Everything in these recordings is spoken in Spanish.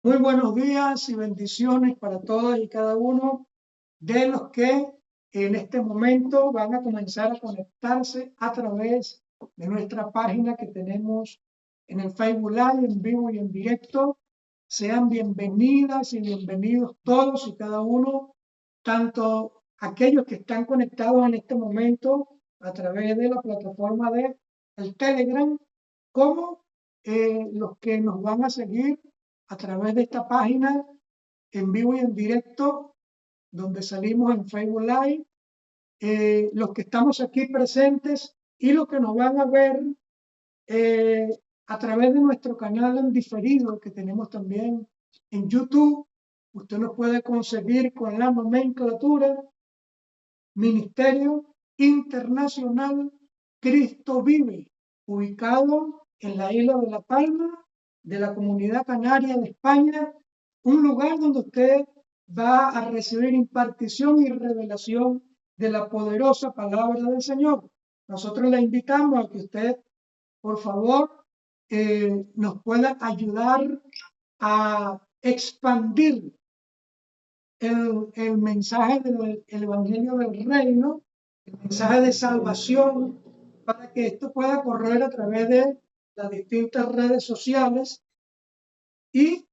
Muy buenos días y bendiciones para todos y cada uno de los que en este momento van a comenzar a conectarse a través de nuestra página que tenemos en el Facebook Live, en vivo y en directo. Sean bienvenidas y bienvenidos todos y cada uno, tanto aquellos que están conectados en este momento a través de la plataforma de el Telegram, como los que nos van a seguir a través de esta página en vivo y en directo, donde salimos en Facebook Live, los que estamos aquí presentes y los que nos van a ver eh, a través de nuestro canal en diferido que tenemos también en YouTube. Usted nos puede conseguir con la nomenclatura Ministerio Internacional Cristo Vive, ubicado en la isla de La Palma, de la Comunidad Canaria de España, un lugar donde usted va a recibir impartición y revelación de la poderosa palabra del Señor. Nosotros le invitamos a que usted, por favor, nos pueda ayudar a expandir el mensaje del Evangelio del Reino, el mensaje de salvación, para que esto pueda correr a través de las distintas redes sociales y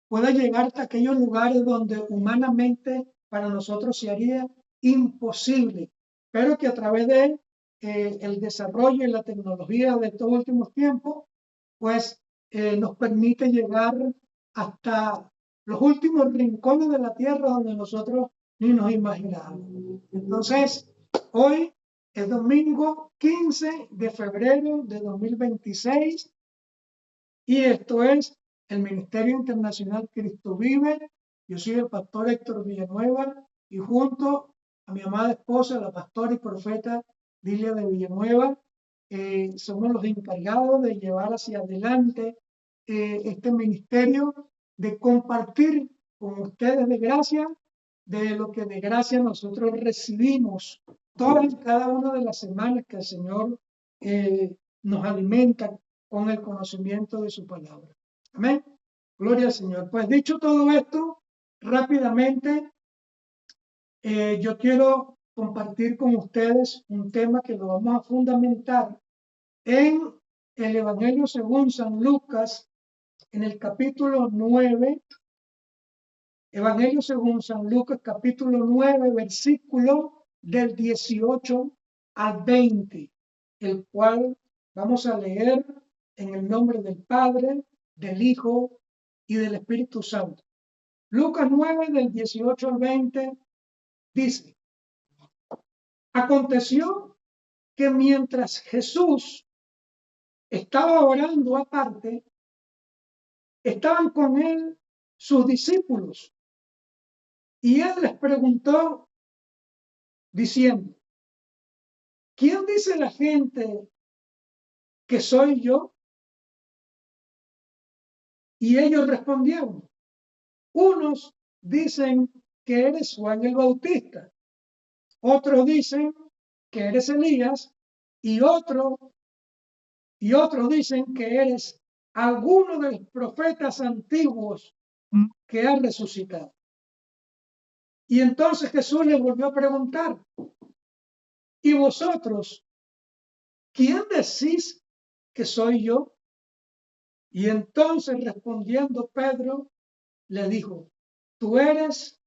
pueda llegar hasta aquellos lugares donde humanamente para nosotros se haría imposible, pero que a través de el desarrollo y la tecnología de estos últimos tiempos, pues nos permite llegar hasta los últimos rincones de la tierra donde nosotros ni nos imaginábamos. Entonces, hoy es domingo 15 de febrero de 2026 y esto es el Ministerio Internacional Cristo Vive. Yo soy el pastor Héctor Villanueva y junto a mi amada esposa, la pastora y profeta Lilia de Villanueva, somos los encargados de llevar hacia adelante este ministerio, de compartir con ustedes de gracia, de lo que de gracia nosotros recibimos todas y cada una de las semanas que el Señor nos alimenta con el conocimiento de su palabra. Amén. Gloria al Señor. Pues dicho todo esto, rápidamente yo quiero compartir con ustedes un tema que lo vamos a fundamentar en el Evangelio según San Lucas, en el capítulo 9, Evangelio según San Lucas, capítulo 9, versículo del 18 al 20, el cual vamos a leer en el nombre del Padre, del Hijo y del Espíritu Santo. Lucas 9, del 18 al 20, dice: Aconteció que mientras Jesús estaba orando aparte, estaban con él sus discípulos, y él les preguntó diciendo: ¿Quién dice la gente que soy yo? Y ellos respondieron: unos dicen que eres Juan el Bautista, otros dicen que eres Elías, y otros dicen que eres alguno de los profetas antiguos que ha resucitado. Y entonces Jesús les volvió a preguntar: ¿y vosotros, quién decís que soy yo? Y entonces respondiendo Pedro le dijo: tú eres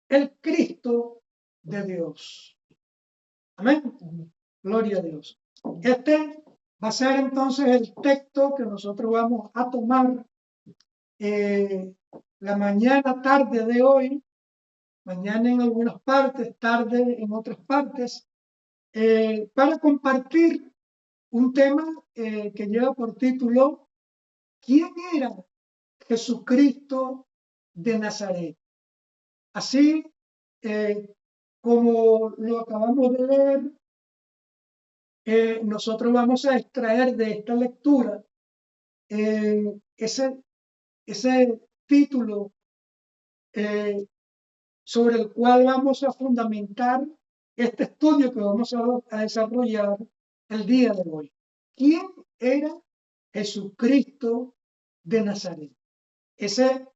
el Cristo de Dios. Amén. Gloria a Dios. Este va a ser entonces el texto que nosotros vamos a tomar la mañana, tarde de hoy, mañana en algunas partes, tarde en otras partes, para compartir un tema que lleva por título: ¿quién era Jesucristo de Nazaret? Así como lo acabamos de leer, nosotros vamos a extraer de esta lectura ese título sobre el cual vamos a fundamentar este estudio que vamos a desarrollar el día de hoy. ¿Quién era Jesucristo de Nazaret? Ese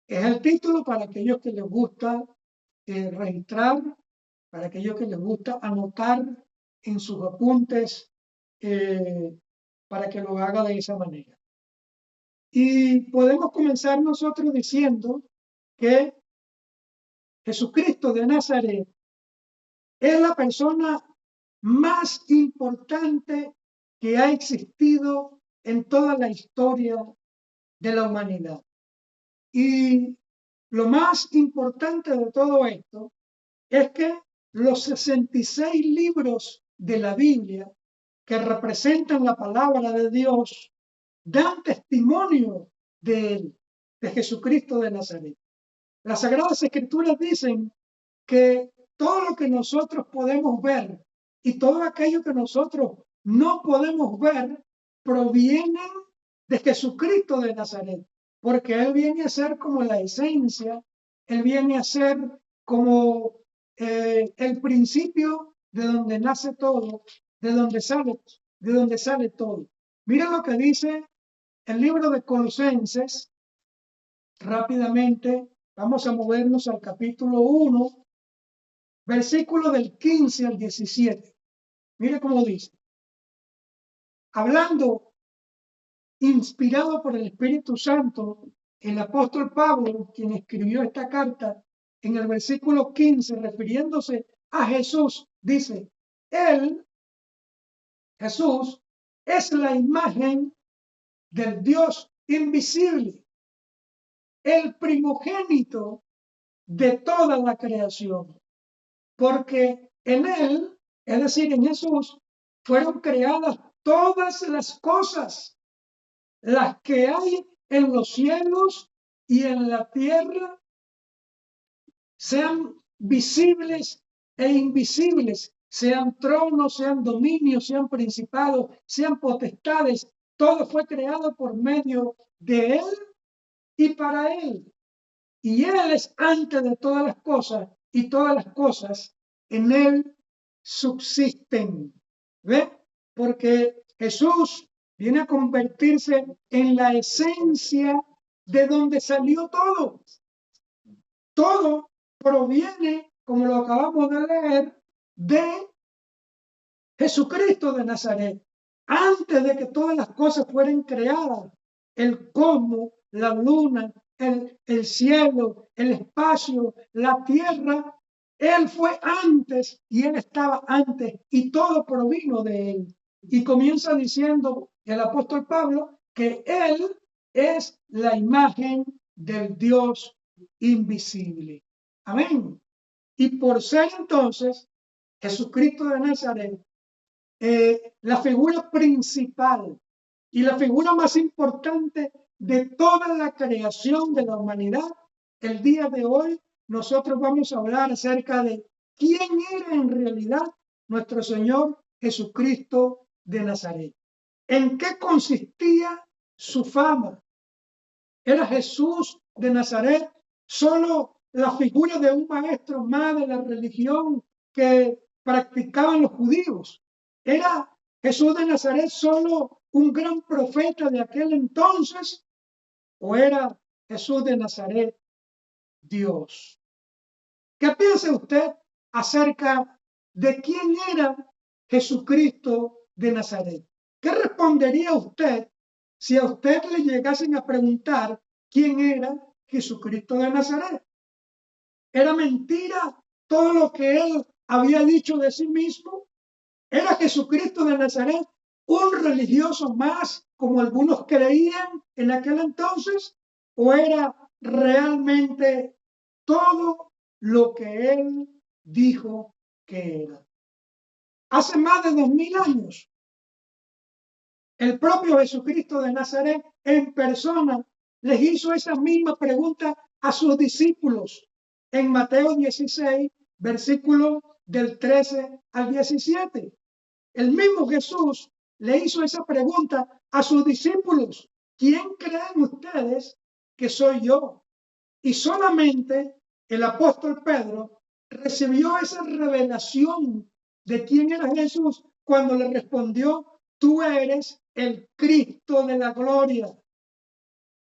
es el título para aquellos que les gusta registrar, para aquellos que les gusta anotar en sus apuntes, para que lo haga de esa manera. Y podemos comenzar nosotros diciendo que Jesucristo de Nazaret es la persona más importante que ha existido en toda la historia de la humanidad. Y lo más importante de todo esto es que los 66 libros de la Biblia que representan la palabra de Dios dan testimonio de él, de Jesucristo de Nazaret. Las Sagradas Escrituras dicen que todo lo que nosotros podemos ver y todo aquello que nosotros no podemos ver provienen de Jesucristo de Nazaret, porque Él viene a ser como la esencia, Él viene a ser como el principio de donde nace todo, de donde sale todo. Miren lo que dice el libro de Colosenses. Rápidamente vamos a movernos al capítulo 1, versículo del 15 al 17. Mire cómo dice. Hablando, inspirado por el Espíritu Santo, el apóstol Pablo, quien escribió esta carta, en el versículo 15, refiriéndose a Jesús, dice, Él, Jesús, es la imagen del Dios invisible, el primogénito de toda la creación, porque en Él, es decir, en Jesús, fueron creadas todas las cosas, las que hay en los cielos y en la tierra, sean visibles e invisibles, sean tronos, sean dominios, sean principados, sean potestades, todo fue creado por medio de Él y para Él. Y Él es antes de todas las cosas, y todas las cosas en Él subsisten. ¿Ve? Porque Jesús viene a convertirse en la esencia de donde salió todo. Todo proviene, como lo acabamos de leer, de Jesucristo de Nazaret. Antes de que todas las cosas fueran creadas, el cosmos, la luna, el cielo, el espacio, la tierra, Él fue antes y Él estaba antes y todo provino de Él. Y comienza diciendo el apóstol Pablo que Él es la imagen del Dios invisible. Amén. Y por ser entonces Jesucristo de Nazaret, la figura principal y la figura más importante de toda la creación de la humanidad, el día de hoy nosotros vamos a hablar acerca de quién era en realidad nuestro Señor Jesucristo de Nazaret. ¿En qué consistía su fama? ¿Era Jesús de Nazaret solo la figura de un maestro más de la religión que practicaban los judíos? ¿Era Jesús de Nazaret solo un gran profeta de aquel entonces? ¿O era Jesús de Nazaret Dios? ¿Qué piensa usted acerca de quién era Jesucristo de Nazaret? ¿Qué respondería usted si a usted le llegasen a preguntar quién era Jesucristo de Nazaret? ¿Era mentira todo lo que él había dicho de sí mismo? ¿Era Jesucristo de Nazaret un religioso más, como algunos creían en aquel entonces? ¿O era realmente todo lo que él dijo que era? Hace más de 2000 años, el propio Jesucristo de Nazaret en persona les hizo esa misma pregunta a sus discípulos en Mateo 16, versículo del 13 al 17. El mismo Jesús le hizo esa pregunta a sus discípulos. ¿Quién creen ustedes que soy yo? Y solamente el apóstol Pedro recibió esa revelación de quién era Jesús cuando le respondió, tú eres el Cristo de la gloria.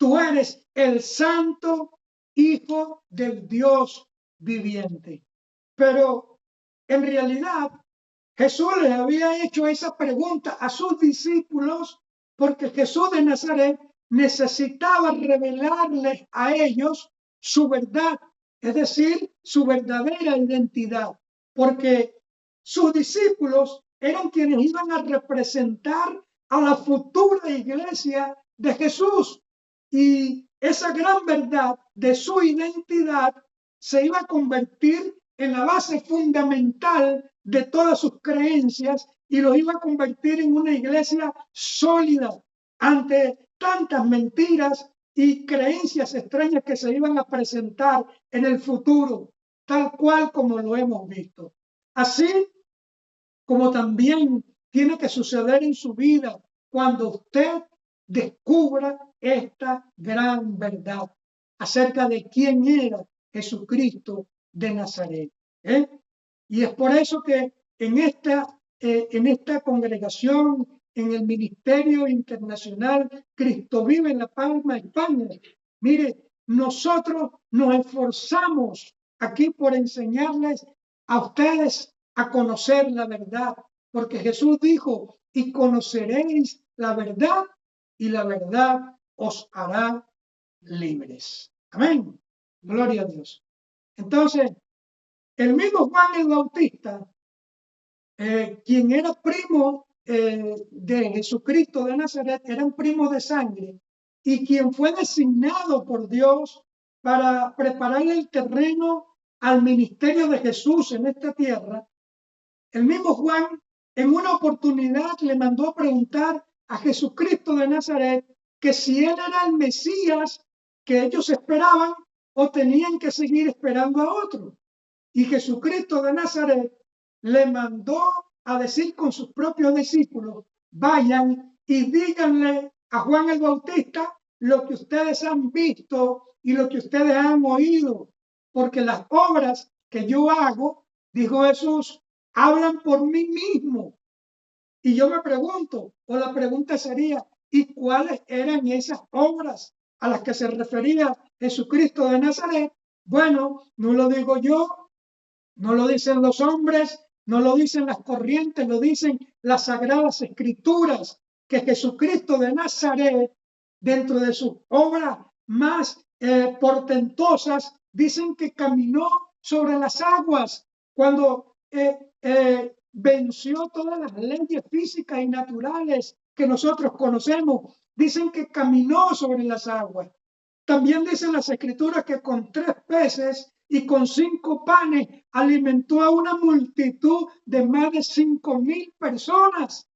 tú eres el santo Hijo del Dios viviente. Pero en realidad Jesús les había hecho esa pregunta a sus discípulos porque Jesús de Nazaret necesitaba revelarles a ellos su verdad, es decir, su verdadera identidad, porque sus discípulos eran quienes iban a representar a la futura iglesia de Jesús. Y esa gran verdad de su identidad se iba a convertir en la base fundamental de todas sus creencias y lo iba a convertir en una iglesia sólida ante tantas mentiras y creencias extrañas que se iban a presentar en el futuro, tal cual como lo hemos visto. Así como también tiene que suceder en su vida cuando usted descubra esta gran verdad acerca de quién era Jesucristo de Nazaret. Y es por eso que en esta congregación, en el Ministerio Internacional Cristo Vive en La Palma, España, mire, nosotros nos esforzamos aquí por enseñarles a ustedes a conocer la verdad, porque Jesús dijo, y conoceréis la verdad, y la verdad os hará libres. Amén. Gloria a Dios. Entonces, el mismo Juan el Bautista, quien era primo de Jesucristo de Nazaret, era un primo de sangre, y quien fue designado por Dios para prepararle el terreno al ministerio de Jesús en esta tierra, el mismo Juan en una oportunidad le mandó a preguntar a Jesucristo de Nazaret que si él era el Mesías que ellos esperaban o tenían que seguir esperando a otro. Y Jesucristo de Nazaret le mandó a decir con sus propios discípulos, vayan y díganle a Juan el Bautista lo que ustedes han visto y lo que ustedes han oído, porque las obras que yo hago, dijo Jesús, hablan por mí mismo. Y yo me pregunto, o la pregunta sería, ¿y cuáles eran esas obras a las que se refería Jesucristo de Nazaret? Bueno, no lo digo yo, no lo dicen los hombres, no lo dicen las corrientes, lo dicen las sagradas escrituras, que Jesucristo de Nazaret, dentro de sus obras más portentosas, dicen que caminó sobre las aguas cuando venció todas las leyes físicas y naturales que nosotros conocemos. Dicen que caminó sobre las aguas. También dicen las escrituras que con 3 peces y con 5 panes alimentó a una multitud de más de 5,000 personas.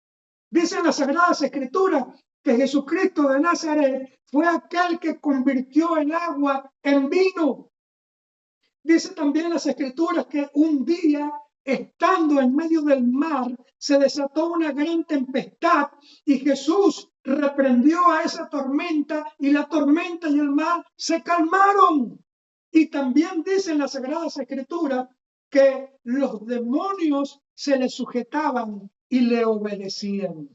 Dicen las sagradas escrituras que Jesucristo de Nazaret fue aquel que convirtió el agua en vino. Dice también las escrituras que un día, estando en medio del mar, se desató una gran tempestad y Jesús reprendió a esa tormenta y la tormenta y el mar se calmaron. Y también dicen las sagradas escrituras que los demonios se le sujetaban y le obedecían.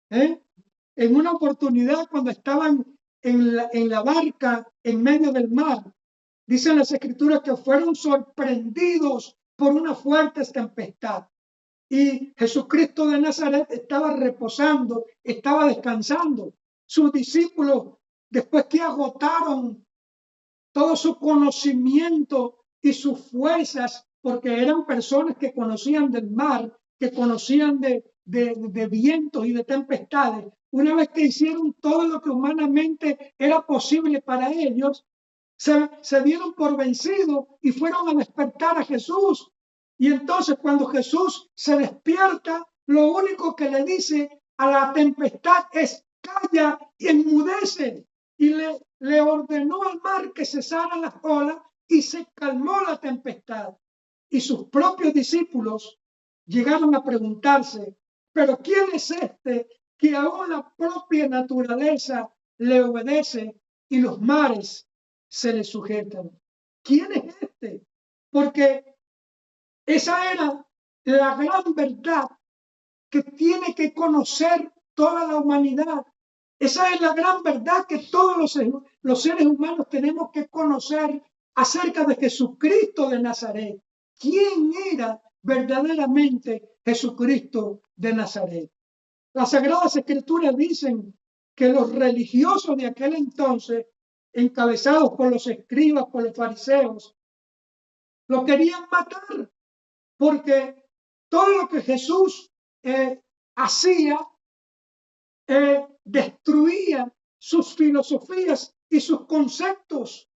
En una oportunidad, cuando estaban en la barca en medio del mar, dicen las escrituras que fueron sorprendidos por una fuerte tempestad. Y Jesucristo de Nazaret estaba reposando, estaba descansando. Sus discípulos, después que agotaron todo su conocimiento y sus fuerzas, porque eran personas que conocían del mar, que conocían de vientos y de tempestades, una vez que hicieron todo lo que humanamente era posible para ellos, se dieron por vencidos y fueron a despertar a Jesús. Y entonces cuando Jesús se despierta, lo único que le dice a la tempestad es calla y enmudece. Y le ordenó al mar que cesara las olas y se calmó la tempestad. Y sus propios discípulos llegaron a preguntarse, ¿pero quién es este que aún la propia naturaleza le obedece y los mares se le sujetan? ¿Quién es este? Porque esa era la gran verdad que tiene que conocer toda la humanidad. Esa es la gran verdad que todos los seres humanos tenemos que conocer acerca de Jesucristo de Nazaret. ¿Quién era verdaderamente Jesucristo de Nazaret? Las Sagradas Escrituras dicen que los religiosos de aquel entonces, encabezados por los escribas, por los fariseos, lo querían matar porque todo lo que Jesús hacía destruía sus filosofías y sus conceptos,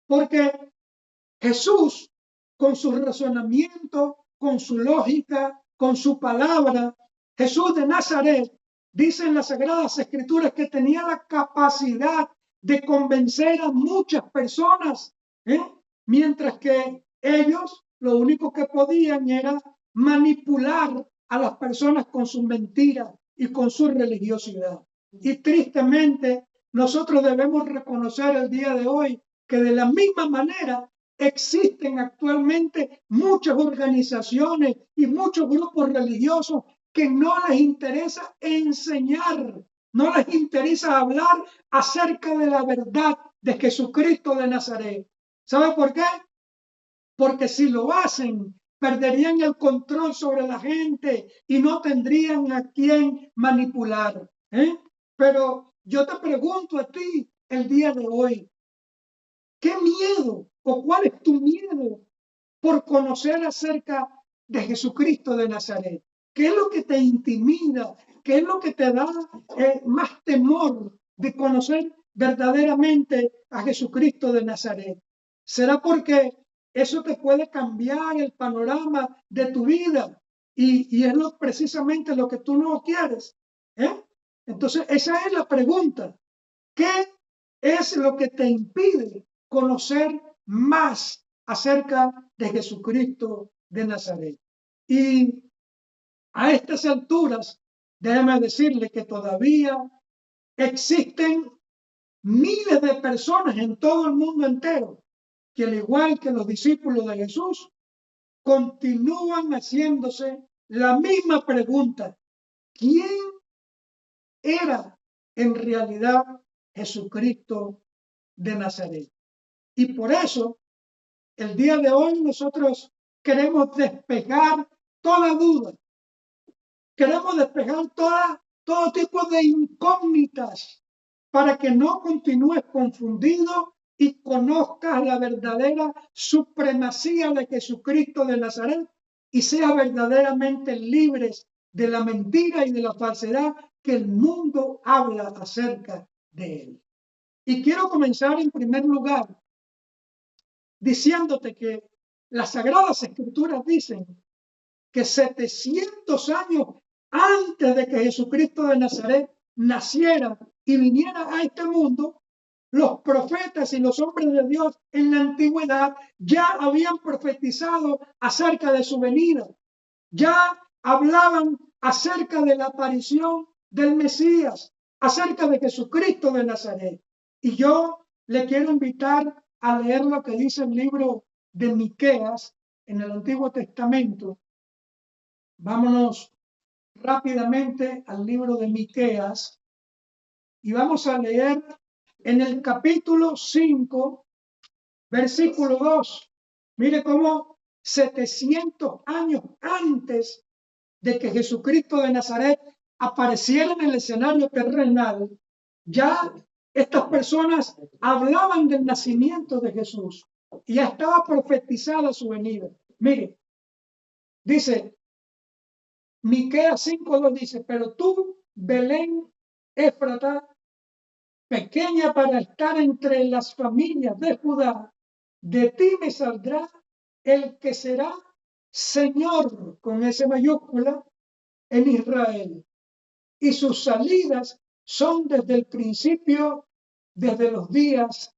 porque Jesús, con su razonamiento, con su lógica, con su palabra, Jesús de Nazaret, dice en las Sagradas Escrituras que tenía la capacidad de convencer a muchas personas, mientras que ellos lo único que podían era manipular a las personas con sus mentiras y con su religiosidad. Y tristemente, nosotros debemos reconocer el día de hoy que de la misma manera existen actualmente muchas organizaciones y muchos grupos religiosos que no les interesa enseñar, no les interesa hablar acerca de la verdad de Jesucristo de Nazaret. ¿Sabe por qué? Porque si lo hacen, perderían el control sobre la gente y no tendrían a quién manipular. Pero yo te pregunto a ti el día de hoy, ¿qué miedo o cuál es tu miedo por conocer acerca de Jesucristo de Nazaret? ¿Qué es lo que te intimida? ¿Qué es lo que te da más temor de conocer verdaderamente a Jesucristo de Nazaret? ¿Será porque eso te puede cambiar el panorama de tu vida y es precisamente lo que tú no quieres? Entonces, esa es la pregunta. ¿Qué es lo que te impide conocer más acerca de Jesucristo de Nazaret? Y a estas alturas, déjame decirle que todavía existen miles de personas en todo el mundo entero que, al igual que los discípulos de Jesús, continúan haciéndose la misma pregunta: ¿quién era en realidad Jesucristo de Nazaret? Y por eso, el día de hoy nosotros queremos despejar toda duda, queremos despejar todo tipo de incógnitas para que no continúes confundido y conozcas la verdadera supremacía de Jesucristo de Nazaret y seas verdaderamente libres de la mentira y de la falsedad que el mundo habla acerca de él. Y quiero comenzar en primer lugar diciéndote que las Sagradas Escrituras dicen que 700 años antes de que Jesucristo de Nazaret naciera y viniera a este mundo, los profetas y los hombres de Dios en la antigüedad ya habían profetizado acerca de su venida, ya hablaban acerca de la aparición del Mesías, acerca de Jesucristo de Nazaret. Y yo le quiero invitar a leer lo que dice el libro de Miqueas en el Antiguo Testamento. Vámonos rápidamente al libro de Miqueas y vamos a leer en el capítulo 5, versículo 2. Mire cómo 700 años antes de que Jesucristo de Nazaret apareciera en el escenario terrenal, ya estas personas hablaban del nacimiento de Jesús y ya estaba profetizada su venida. Mire, dice Miqueas 5:2, dice: pero tú, Belén Éfrata, pequeña para estar entre las familias de Judá, de ti me saldrá el que será Señor, con S mayúscula, en Israel. Y sus salidas son desde el principio, desde los días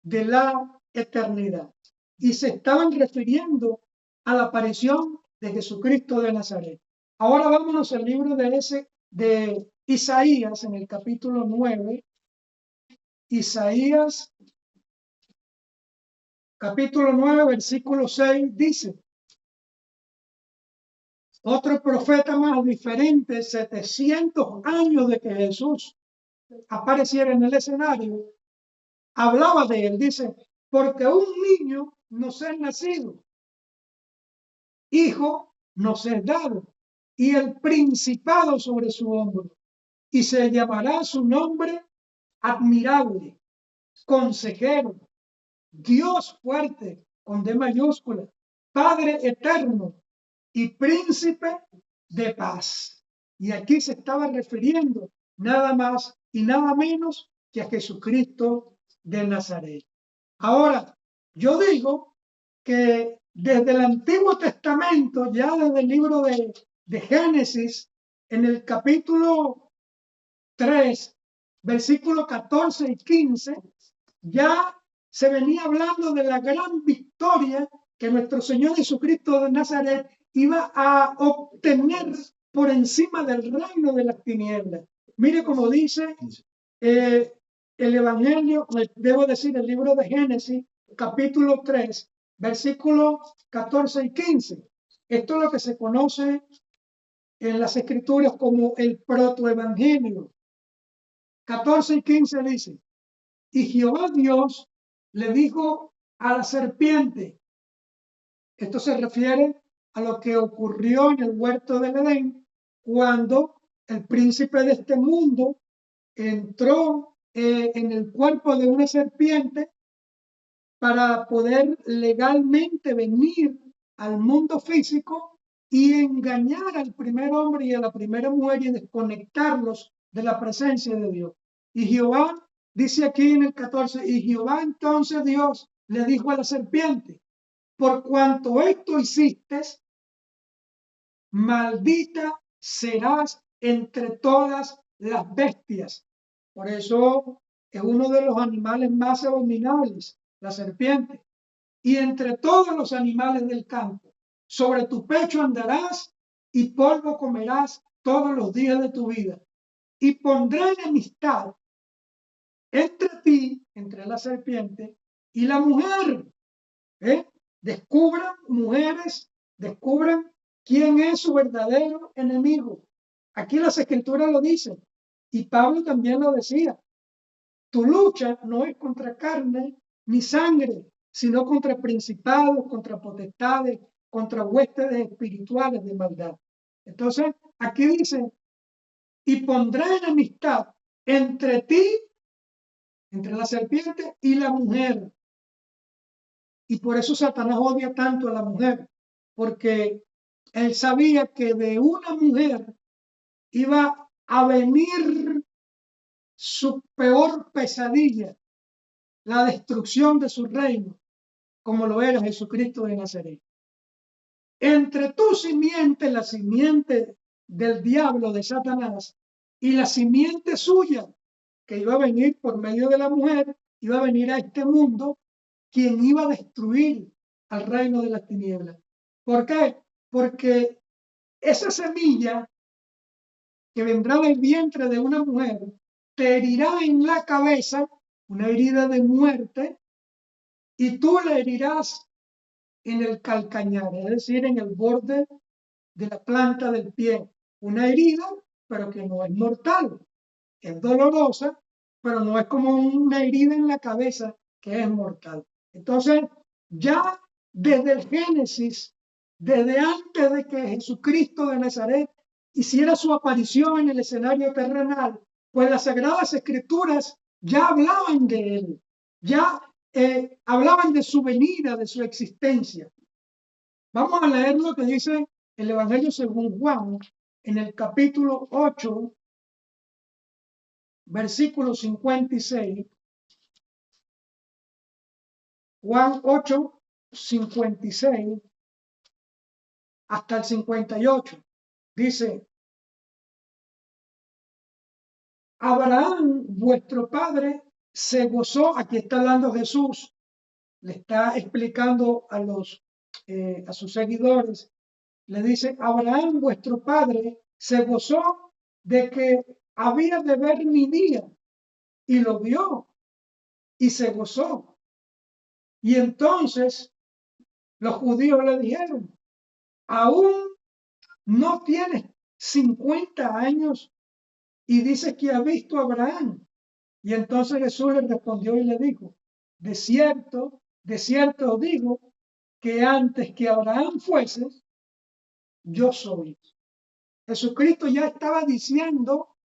de la eternidad. Y se estaban refiriendo a la aparición de Jesucristo de Nazaret. Ahora vámonos al libro de Isaías, en el capítulo 9. Isaías, capítulo 9, versículo 6, dice: otro profeta más diferente, 700 años de que Jesús apareciera en el escenario, hablaba de él. Dice, porque un niño nos es nacido, hijo nos es dado, y el principado sobre su hombro, y se llamará su nombre admirable, consejero, Dios fuerte, con D mayúscula, Padre eterno y príncipe de paz. Y aquí se estaba refiriendo nada más y nada menos que a Jesucristo de Nazaret. Ahora, yo digo que desde el Antiguo Testamento, ya desde el libro de Génesis, en el capítulo 3, versículos 14 y 15, ya se venía hablando de la gran victoria que nuestro Señor Jesucristo de Nazaret iba a obtener por encima del reino de las tinieblas. Mire cómo dice el Evangelio, debo decir el libro de Génesis, capítulo 3, versículos 14 y 15. Esto es lo que se conoce en las Escrituras como el protoevangelio. 14 y 15 dice, y Jehová Dios le dijo a la serpiente, esto se refiere a lo que ocurrió en el huerto del Edén, cuando el príncipe de este mundo entró en el cuerpo de una serpiente para poder legalmente venir al mundo físico y engañar al primer hombre y a la primera mujer y desconectarlos de la presencia de Dios. Y Jehová, dice aquí en el 14, y Jehová entonces Dios le dijo a la serpiente, por cuanto esto hiciste, maldita serás entre todas las bestias. Por eso es uno de los animales más abominables, la serpiente. Y entre todos los animales del campo, sobre tu pecho andarás y polvo comerás todos los días de tu vida. Y pondré enemistad entre ti, entre la serpiente y la mujer. Descubran, mujeres, descubran quién es su verdadero enemigo. Aquí las escrituras lo dicen y Pablo también lo decía. Tu lucha no es contra carne ni sangre, sino contra principados, contra potestades, contra huestes espirituales de maldad. Entonces, aquí dice, y pondré enemistad entre ti, entre la serpiente y la mujer. Y por eso Satanás odia tanto a la mujer, porque él sabía que de una mujer iba a venir su peor pesadilla, la destrucción de su reino, como lo era Jesucristo de Nazaret. Entre tu simiente, la simiente del diablo, de Satanás, y la simiente suya, que iba a venir por medio de la mujer, iba a venir a este mundo, quien iba a destruir al reino de las tinieblas. ¿Por qué? Porque esa semilla que vendrá del vientre de una mujer te herirá en la cabeza, una herida de muerte, y tú le herirás en el calcañar, es decir, en el borde de la planta del pie. Una herida, pero que no es mortal. Es dolorosa, pero no es como una herida en la cabeza que es mortal. Entonces, ya desde el Génesis, desde antes de que Jesucristo de Nazaret hiciera su aparición en el escenario terrenal, pues las Sagradas Escrituras ya hablaban de él, ya hablaban de su venida, de su existencia. Vamos a leer lo que dice el Evangelio según Juan en el capítulo 8, versículo 56. Juan 8, 56 hasta el 58. Dice, Abraham, vuestro padre, se gozó, aquí está hablando Jesús, le está explicando a sus seguidores, le dice, Abraham, vuestro padre, se gozó de que había de ver mi día, y lo vio, y se gozó. Y entonces los judíos le dijeron, aún no tienes 50 años y dice que ha visto a Abraham. Y entonces Jesús le respondió y le dijo, de cierto os digo, que antes que Abraham fuese, yo soy. Jesucristo ya estaba diciendo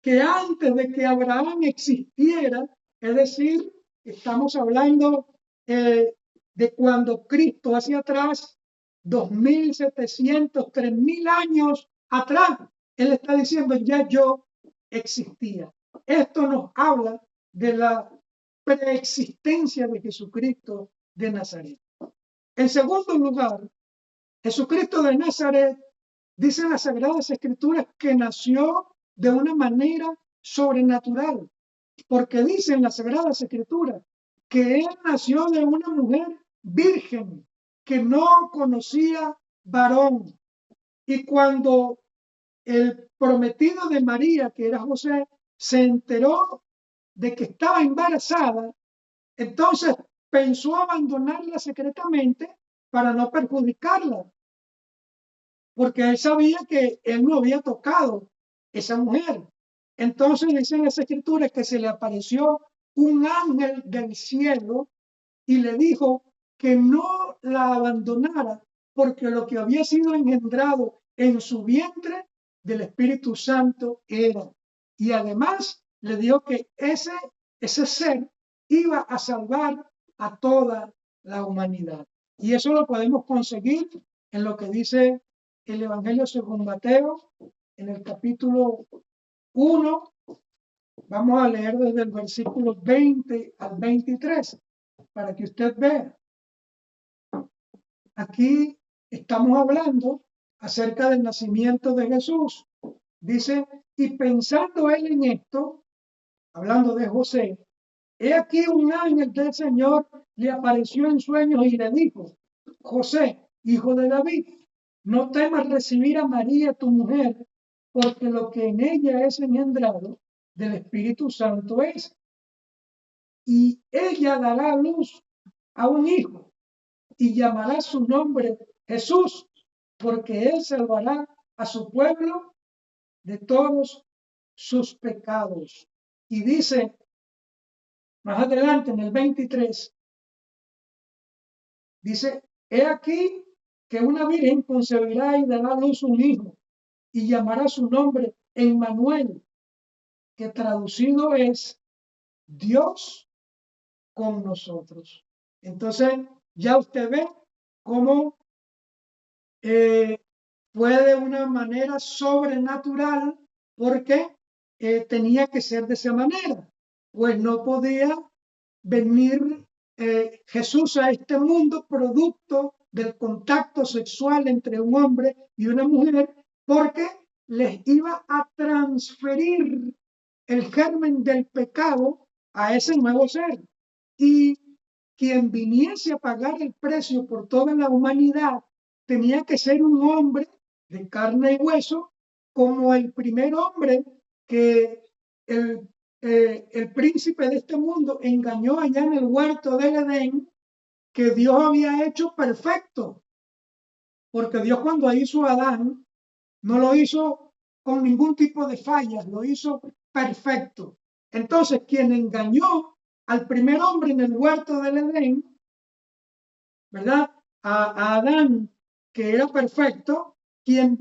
que antes de que Abraham existiera, es decir, estamos hablando de cuando Cristo hacia atrás, 2700, 3000 años atrás, Él está diciendo, ya yo existía. Esto nos habla de la preexistencia de Jesucristo de Nazaret. En segundo lugar, Jesucristo de Nazaret, dice las Sagradas Escrituras, que nació de una manera sobrenatural, porque dicen las Sagradas Escrituras que él nació de una mujer virgen que no conocía varón. Y cuando el prometido de María, que era José, se enteró de que estaba embarazada, entonces pensó abandonarla secretamente para no perjudicarla, porque él sabía que él no había tocado esa mujer. Entonces dicen las escrituras que se le apareció un ángel del cielo y le dijo que no la abandonara, porque lo que había sido engendrado en su vientre del Espíritu Santo era. Y además le dijo que ese ser iba a salvar a toda la humanidad. Y eso lo podemos conseguir en lo que dice el Evangelio según Mateo, en el capítulo 1. Vamos a leer desde el versículo 20 al 23 para que usted vea. Aquí estamos hablando acerca del nacimiento de Jesús. Dice, y pensando él en esto, hablando de José, he aquí un ángel del Señor le apareció en sueños y le dijo, José, hijo de David, no temas recibir a María tu mujer, porque lo que en ella es engendrado del Espíritu Santo es. Y ella dará a luz a un hijo y llamará su nombre Jesús, porque él salvará a su pueblo de todos sus pecados. Y dice más adelante en el 23, dice, he aquí que una virgen concebirá y dará a luz un hijo y llamará su nombre Emmanuel, que traducido es Dios con nosotros. Entonces ya usted ve cómo fue de una manera sobrenatural, porque tenía que ser de esa manera, pues no podía venir Jesús a este mundo producto del contacto sexual entre un hombre y una mujer, porque les iba a transferir el germen del pecado a ese nuevo ser. Y quien viniese a pagar el precio por toda la humanidad tenía que ser un hombre de carne y hueso, como el primer hombre que el príncipe de este mundo engañó allá en el huerto del Edén, que Dios había hecho perfecto, porque Dios cuando hizo a Adán no lo hizo con ningún tipo de fallas, lo hizo perfecto. Entonces, quien engañó al primer hombre en el huerto del Edén, ¿verdad? A Adán, que era perfecto, quien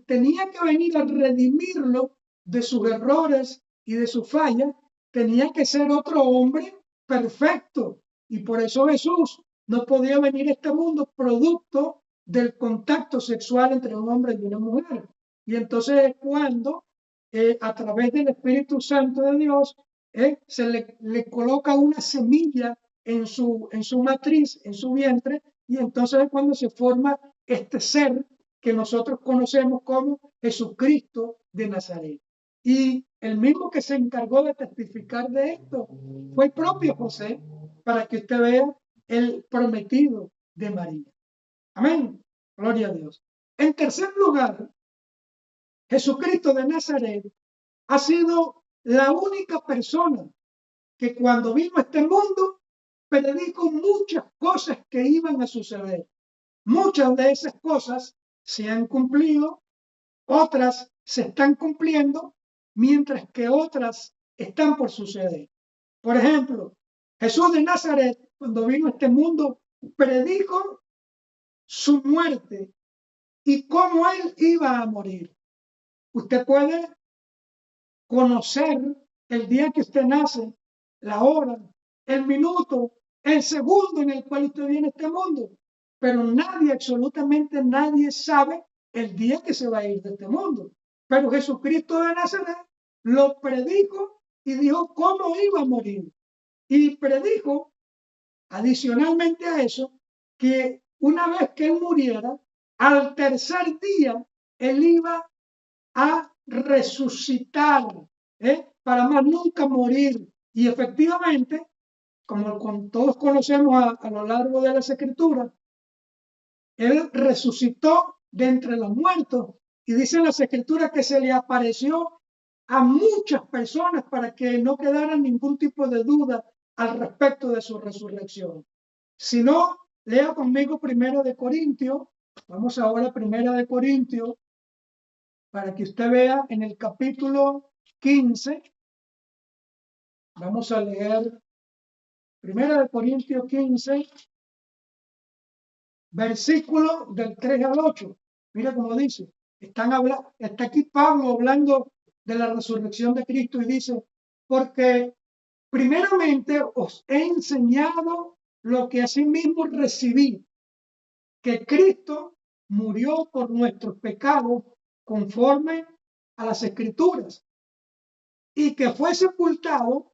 tenía que venir a redimirlo de sus errores y de sus fallas, tenía que ser otro hombre perfecto. Y por eso Jesús no podía venir a este mundo producto del contacto sexual entre un hombre y una mujer. Y entonces es cuando, a través del Espíritu Santo de Dios, se le coloca una semilla en su matriz, en su vientre, y entonces es cuando se forma este ser que nosotros conocemos como Jesucristo de Nazaret. Y el mismo que se encargó de testificar de esto fue el propio José, para que usted vea el prometido de María. Amén. Gloria a Dios. En tercer lugar, Jesucristo de Nazaret ha sido la única persona que cuando vino a este mundo predicó muchas cosas que iban a suceder. Muchas de esas cosas se han cumplido, otras se están cumpliendo, mientras que otras están por suceder. Por ejemplo, Jesús de Nazaret, cuando vino a este mundo, predijo su muerte y cómo él iba a morir. Usted puede conocer el día que usted nace, la hora, el minuto, el segundo en el cual usted viene a este mundo, pero nadie, absolutamente nadie sabe el día que se va a ir de este mundo. Pero Jesucristo de Nazaret lo predijo y dijo cómo iba a morir. Y predijo, adicionalmente a eso, que una vez que él muriera, al tercer día, él iba a resucitar, para más nunca morir. Y efectivamente, como todos conocemos a lo largo de las Escrituras, él resucitó de entre los muertos. Y dicen las Escrituras que se le apareció a muchas personas para que no quedara ningún tipo de duda al respecto de su resurrección. Si no, lea conmigo Primera de Corintios. Vamos ahora a Primera de Corintios, para que usted vea en el capítulo 15. Vamos a leer Primera de Corintios 15, versículo del 3 al 8. Mira cómo dice. Está aquí Pablo hablando de la resurrección de Cristo y dice, porque primeramente os he enseñado lo que asimismo recibí, que Cristo murió por nuestros pecados conforme a las Escrituras, y que fue sepultado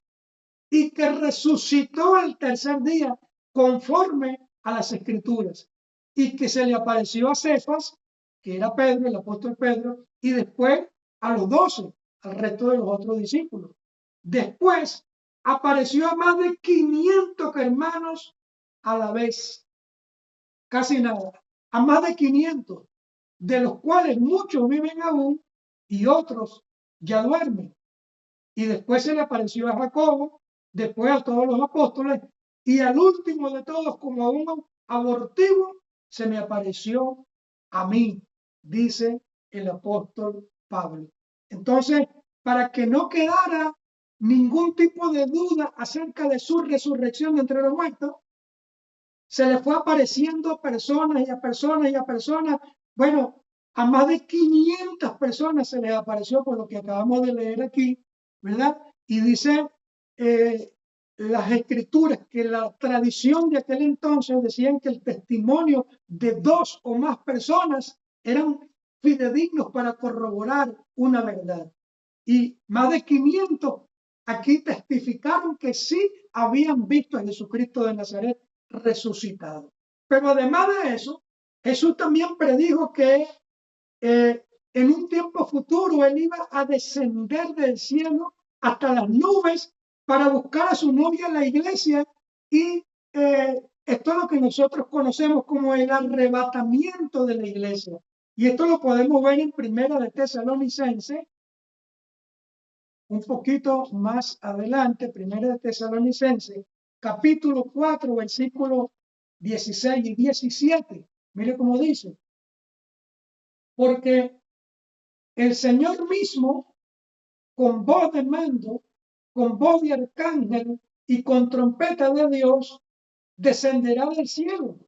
y que resucitó al tercer día conforme a las Escrituras, y que se le apareció a Cefas, que era Pedro, el apóstol Pedro, y después a los 12, al resto de los otros discípulos. Después apareció a más de 500 hermanos a la vez, casi nada, a más de 500, de los cuales muchos viven aún y otros ya duermen. Y después se le apareció a Jacobo, después a todos los apóstoles, y al último de todos, como a un abortivo, se me apareció a mí, dice el apóstol Pablo. Entonces, para que no quedara ningún tipo de duda acerca de su resurrección de entre los muertos, se le fue apareciendo personas y a personas y a personas. Bueno, a más de 500 personas se les apareció, por lo que acabamos de leer aquí, ¿verdad? Y dice las Escrituras que la tradición de aquel entonces decían que el testimonio de 2 o más personas eran fidedignos para corroborar una verdad. Y más de 500 aquí testificaron que sí habían visto a Jesucristo de Nazaret resucitado. Pero además de eso, Jesús también predijo que en un tiempo futuro él iba a descender del cielo hasta las nubes para buscar a su novia, la iglesia, y esto es lo que nosotros conocemos como el arrebatamiento de la iglesia. Y esto lo podemos ver en Primera de Tesalonicenses, un poquito más adelante, Primera de Tesalonicenses, capítulo 4, versículos 16 y 17. Mire cómo dice. Porque el Señor mismo, con voz de mando, con voz de arcángel y con trompeta de Dios, descenderá del cielo.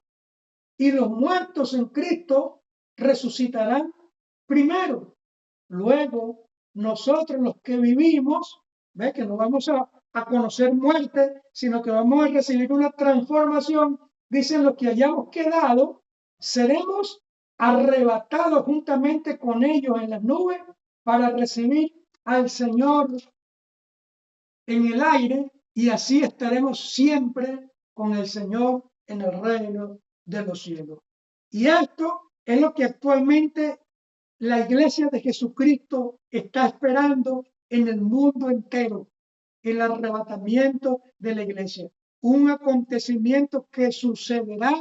Y los muertos en Cristo resucitarán primero. Luego, nosotros los que vivimos, ¿ve? Que no vamos a conocer muerte, sino que vamos a recibir una transformación. Dicen los que hayamos quedado, seremos arrebatados juntamente con ellos en las nubes para recibir al Señor en el aire, y así estaremos siempre con el Señor en el reino de los cielos. Y esto es lo que actualmente la iglesia de Jesucristo está esperando en el mundo entero, el arrebatamiento de la iglesia. Un acontecimiento que sucederá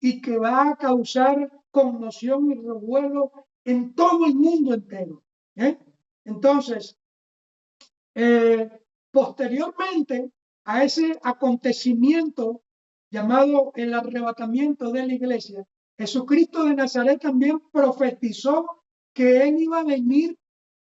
y que va a causar conmoción y revuelo en todo el mundo entero. Entonces, posteriormente a ese acontecimiento llamado el arrebatamiento de la iglesia, Jesucristo de Nazaret también profetizó que él iba a venir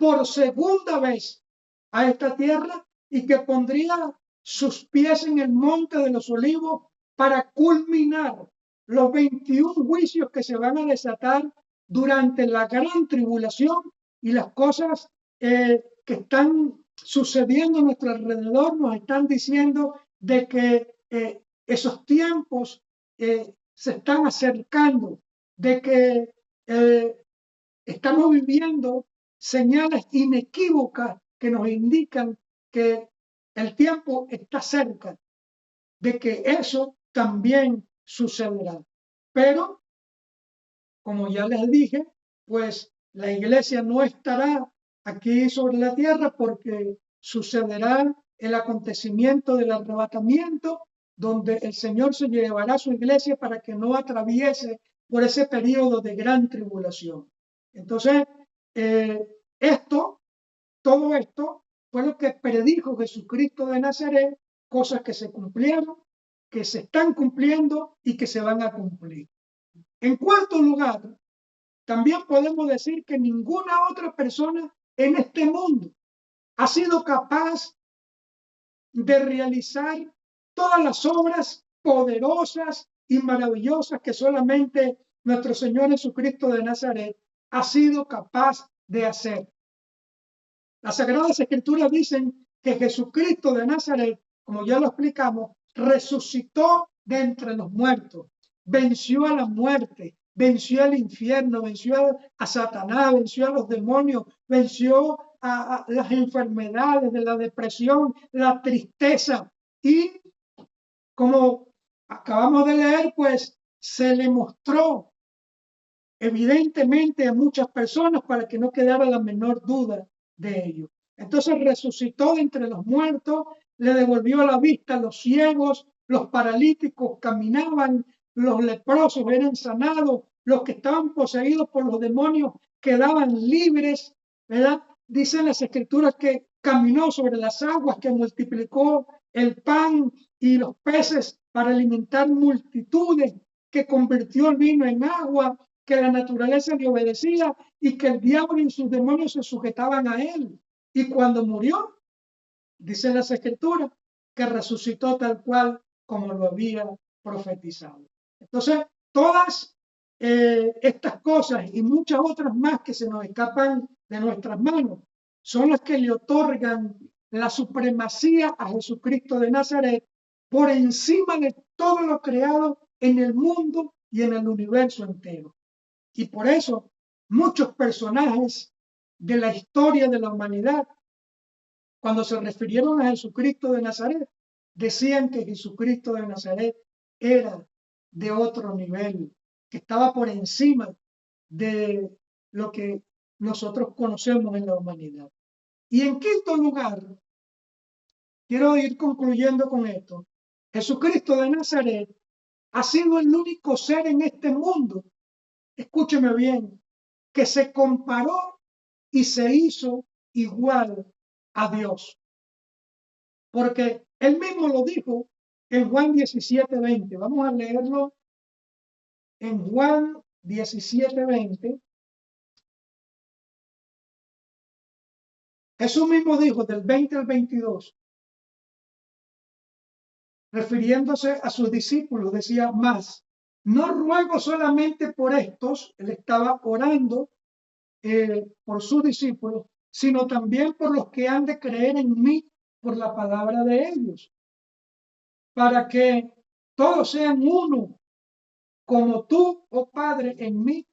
por segunda vez a esta tierra y que pondría sus pies en el monte de los olivos para culminar los 21 juicios que se van a desatar durante la gran tribulación y las cosas que están sucediendo a nuestro alrededor nos están diciendo de que esos tiempos se están acercando, de que estamos viviendo señales inequívocas que nos indican que el tiempo está cerca, de que eso también sucederá. Pero, como ya les dije, pues la iglesia no estará aquí sobre la tierra porque sucederá el acontecimiento del arrebatamiento, donde el Señor se llevará a su iglesia para que no atraviese por ese periodo de gran tribulación. Entonces, todo esto fue lo que predijo Jesucristo de Nazaret, cosas que se cumplieron, que se están cumpliendo y que se van a cumplir. En cuarto lugar, también podemos decir que ninguna otra persona en este mundo ha sido capaz de realizar todas las obras poderosas y maravillosas que solamente nuestro Señor Jesucristo de Nazaret ha sido capaz de hacer. Las Sagradas Escrituras dicen que Jesucristo de Nazaret, como ya lo explicamos, resucitó de entre los muertos, venció a la muerte, venció al infierno, venció a Satanás, venció a los demonios, venció a las enfermedades de la depresión, la tristeza. Y como acabamos de leer, pues se le mostró evidentemente a muchas personas para que no quedara la menor duda de ello. Entonces resucitó de entre los muertos, le devolvió la vista a los ciegos, los paralíticos caminaban, los leprosos eran sanados, los que estaban poseídos por los demonios quedaban libres, ¿verdad? Dicen las escrituras que caminó sobre las aguas, que multiplicó el pan y los peces para alimentar multitudes, que convirtió el vino en agua, que la naturaleza le obedecía y que el diablo y sus demonios se sujetaban a él. Y cuando murió, dicen las escrituras, que resucitó tal cual como lo había profetizado. Entonces, todas estas cosas y muchas otras más que se nos escapan de nuestras manos son las que le otorgan la supremacía a Jesucristo de Nazaret por encima de todo lo creado en el mundo y en el universo entero. Y por eso muchos personajes de la historia de la humanidad, cuando se refirieron a Jesucristo de Nazaret, decían que Jesucristo de Nazaret era de otro nivel, que estaba por encima de lo que nosotros conocemos en la humanidad. Y en quinto lugar, quiero ir concluyendo con esto, Jesucristo de Nazaret ha sido el único ser en este mundo, escúcheme bien, que se comparó y se hizo igual a Dios. Porque él mismo lo dijo en Juan 17:20. Vamos a leerlo en Juan 17:20. Jesús mismo dijo del 20 al 22, refiriéndose a sus discípulos, decía más, no ruego solamente por estos, él estaba orando por sus discípulos, sino también por los que han de creer en mí por la palabra de ellos, para que todos sean uno, como tú, oh Padre, en mí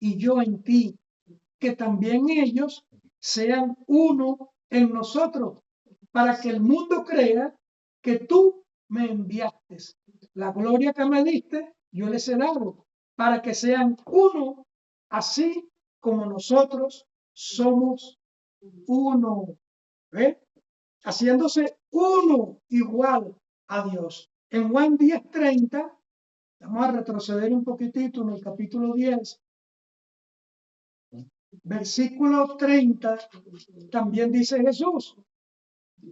y yo en ti, que también ellos sean uno en nosotros, para que el mundo crea que tú me enviaste. La gloria que me diste, yo les he dado, para que sean uno, así como nosotros somos uno. ¿Ve? Haciéndose uno igual a Dios. En Juan 10:30, vamos a retroceder un poquitito en el capítulo 10, versículo 30, también dice Jesús.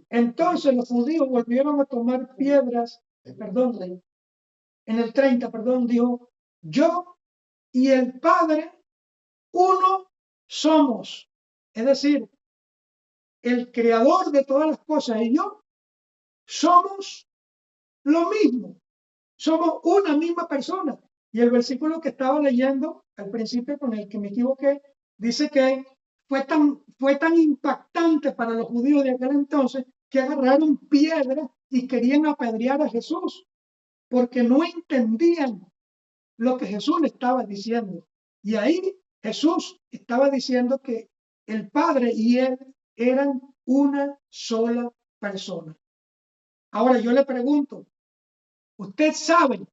Entonces los judíos volvieron a tomar piedras, en el 30, dijo, yo y el Padre uno somos. Es decir, el creador de todas las cosas y yo somos lo mismo, somos una misma persona. Y el versículo que estaba leyendo al principio, con el que me equivoqué, dice que fue tan impactante para los judíos de aquel entonces que agarraron piedras y querían apedrear a Jesús, porque no entendían lo que Jesús le estaba diciendo. Y ahí Jesús estaba diciendo que el Padre y él eran una sola persona. Ahora yo le pregunto, ¿usted sabe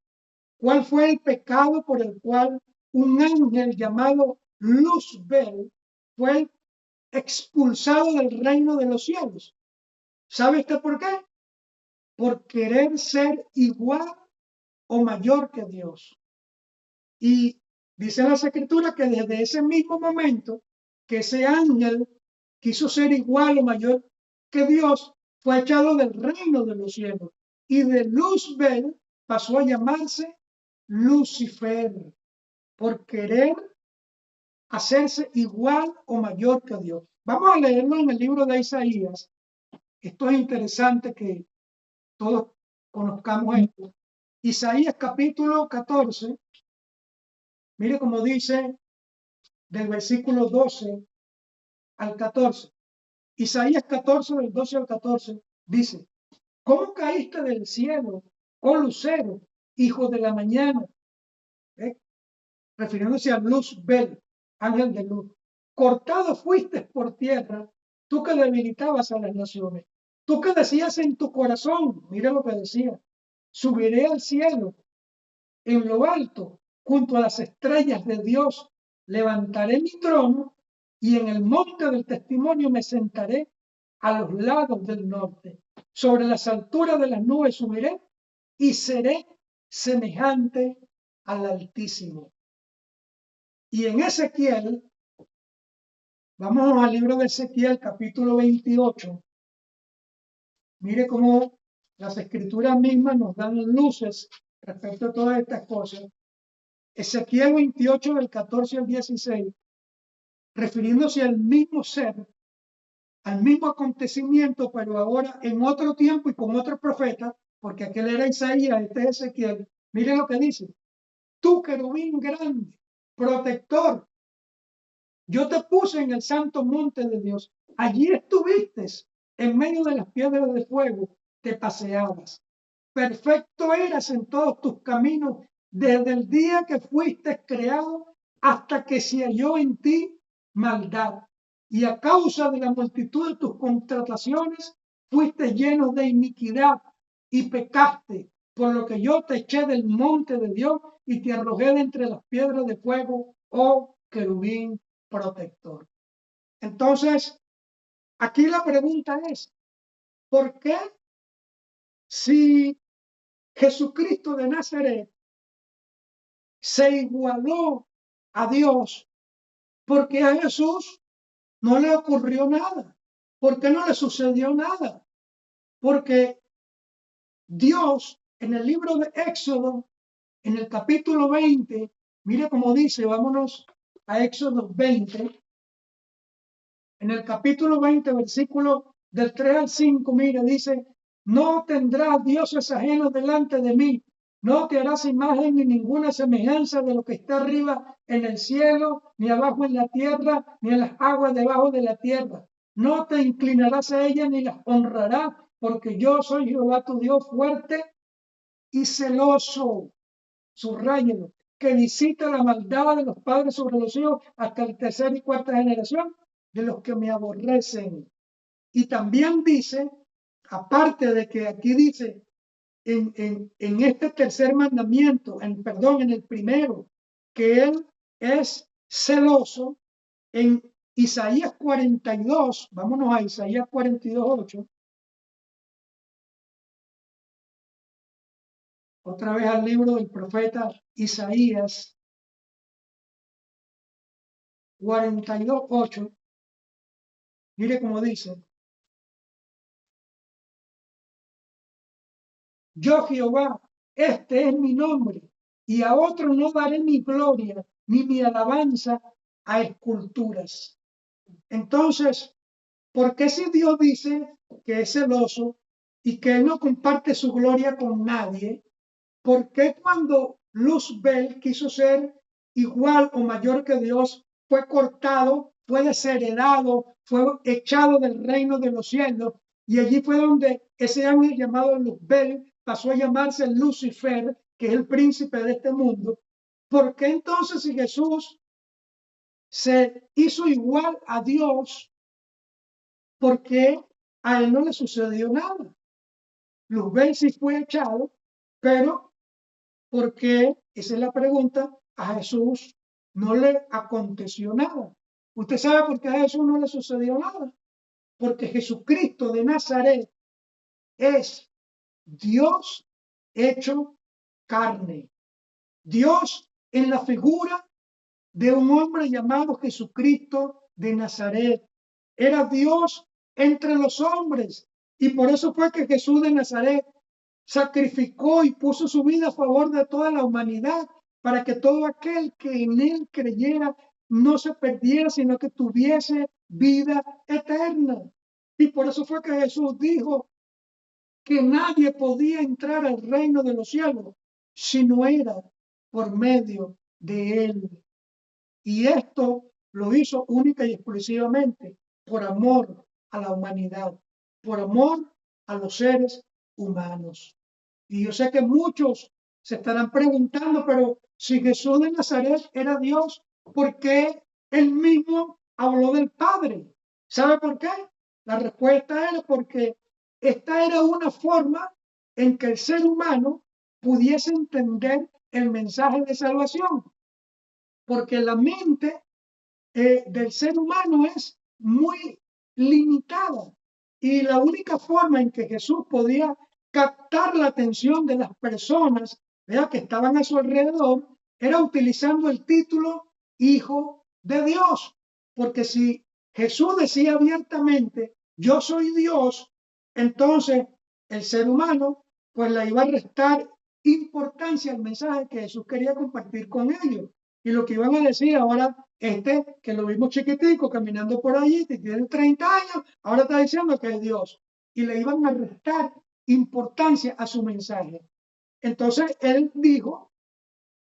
cuál fue el pecado por el cual un ángel llamado Luzbel fue expulsado del reino de los cielos? ¿Sabe usted por qué? Por querer ser igual o mayor que Dios. Y dice las escrituras que desde ese mismo momento que ese ángel quiso ser igual o mayor que Dios, fue echado del reino de los cielos. Y de Luzbel pasó a llamarse Lucifer, por querer hacerse igual o mayor que Dios. Vamos a leerlo en el libro de Isaías. Esto es interesante que todos conozcamos esto. Isaías capítulo 14. Mire cómo dice del versículo 12 al 14. Isaías 14, del 12 al 14, dice: ¿Cómo caíste del cielo, oh lucero, hijo de la mañana? Refiriéndose a Luzbel, ángel de luz. Cortado fuiste por tierra, tú que debilitabas a las naciones. Tú que decías en tu corazón, mira lo que decía: subiré al cielo, en lo alto, junto a las estrellas de Dios, levantaré mi trono y en el monte del testimonio me sentaré a los lados del norte. Sobre las alturas de las nubes subiré y seré semejante al Altísimo. Y en Ezequiel, vamos al libro de Ezequiel, capítulo 28. Mire cómo las escrituras mismas nos dan luces respecto a todas estas cosas. Ezequiel 28, del 14 al 16, refiriéndose al mismo ser, al mismo acontecimiento, pero ahora en otro tiempo y con otro profeta, porque aquel era Isaías, este es Ezequiel. Mire lo que dice: tú, querubín grande, protector, yo te puse en el santo monte de Dios. Allí estuviste, en medio de las piedras de fuego, te paseabas. Perfecto eras en todos tus caminos, desde el día que fuiste creado hasta que se halló en ti maldad. Y a causa de la multitud de tus contrataciones, fuiste lleno de iniquidad y pecaste, por lo que yo te eché del monte de Dios y te arrojé de entre las piedras de fuego, oh querubín protector. Entonces, aquí la pregunta es, ¿por qué si Jesucristo de Nazaret se igualó a Dios, porque a Jesús no le ocurrió nada? ¿Por qué no le sucedió nada? Porque Dios en el libro de Éxodo, en el capítulo 20, mire cómo dice, vámonos a Éxodo 20, en el capítulo 20, versículo del 3 al 5, mire, dice: no tendrás dioses ajenos delante de mí, no te harás imagen ni ninguna semejanza de lo que está arriba en el cielo, ni abajo en la tierra, ni en las aguas debajo de la tierra. No te inclinarás a ellas ni las honrarás, porque yo soy Jehová tu Dios fuerte y celoso. Subrayelo, que visita la maldad de los padres sobre los hijos hasta la tercera y cuarta generación de los que me aborrecen. Y también dice, aparte de que aquí dice en este tercer mandamiento, en el primero, que él es celoso, en Isaías 42, vámonos a Isaías 42, 8. Otra vez al libro del profeta Isaías 42, 8. Mire cómo dice: yo Jehová, este es mi nombre, y a otro no daré mi gloria ni mi alabanza a esculturas. Entonces, ¿Por qué si Dios dice que es celoso y que Él no comparte su gloria con nadie? ¿Por qué cuando Luzbel quiso ser igual o mayor que Dios, fue cortado, fue desheredado, fue echado del reino de los cielos? Y allí fue donde ese ángel llamado Luzbel pasó a llamarse Lucifer, que es el príncipe de este mundo. ¿Por qué entonces si Jesús se hizo igual a Dios, por qué a él no le sucedió nada? Luzbel sí fue echado, pero ¿por qué? Esa es la pregunta. A Jesús no le aconteció nada. ¿Usted sabe por qué a Jesús no le sucedió nada? Porque Jesucristo de Nazaret es Dios hecho carne. Dios en la figura de un hombre llamado Jesucristo de Nazaret. Era Dios entre los hombres. Y por eso fue que Jesús de Nazaret sacrificó y puso su vida a favor de toda la humanidad para que todo aquel que en él creyera no se perdiera, sino que tuviese vida eterna. Y por eso fue que Jesús dijo que nadie podía entrar al reino de los cielos si no era por medio de él. Y esto lo hizo única y exclusivamente por amor a la humanidad, por amor a los seres humanos. Y yo sé que muchos se estarán preguntando, pero si Jesús de Nazaret era Dios, ¿por qué él mismo habló del Padre? ¿Sabe por qué? La respuesta era porque esta era una forma en que el ser humano pudiese entender el mensaje de salvación, porque la mente del ser humano es muy limitada y la única forma en que Jesús podía captar la atención de las personas, ¿verdad?, que estaban a su alrededor era utilizando el título Hijo de Dios, porque si Jesús decía abiertamente yo soy Dios, entonces el ser humano pues le iba a restar importancia al mensaje que Jesús quería compartir con ellos. Y lo que iban a decir ahora, que lo vimos chiquitico caminando por allí, que tiene 30 años, ahora está diciendo que es Dios. Y le iban a restar importancia a su mensaje. Entonces él dijo,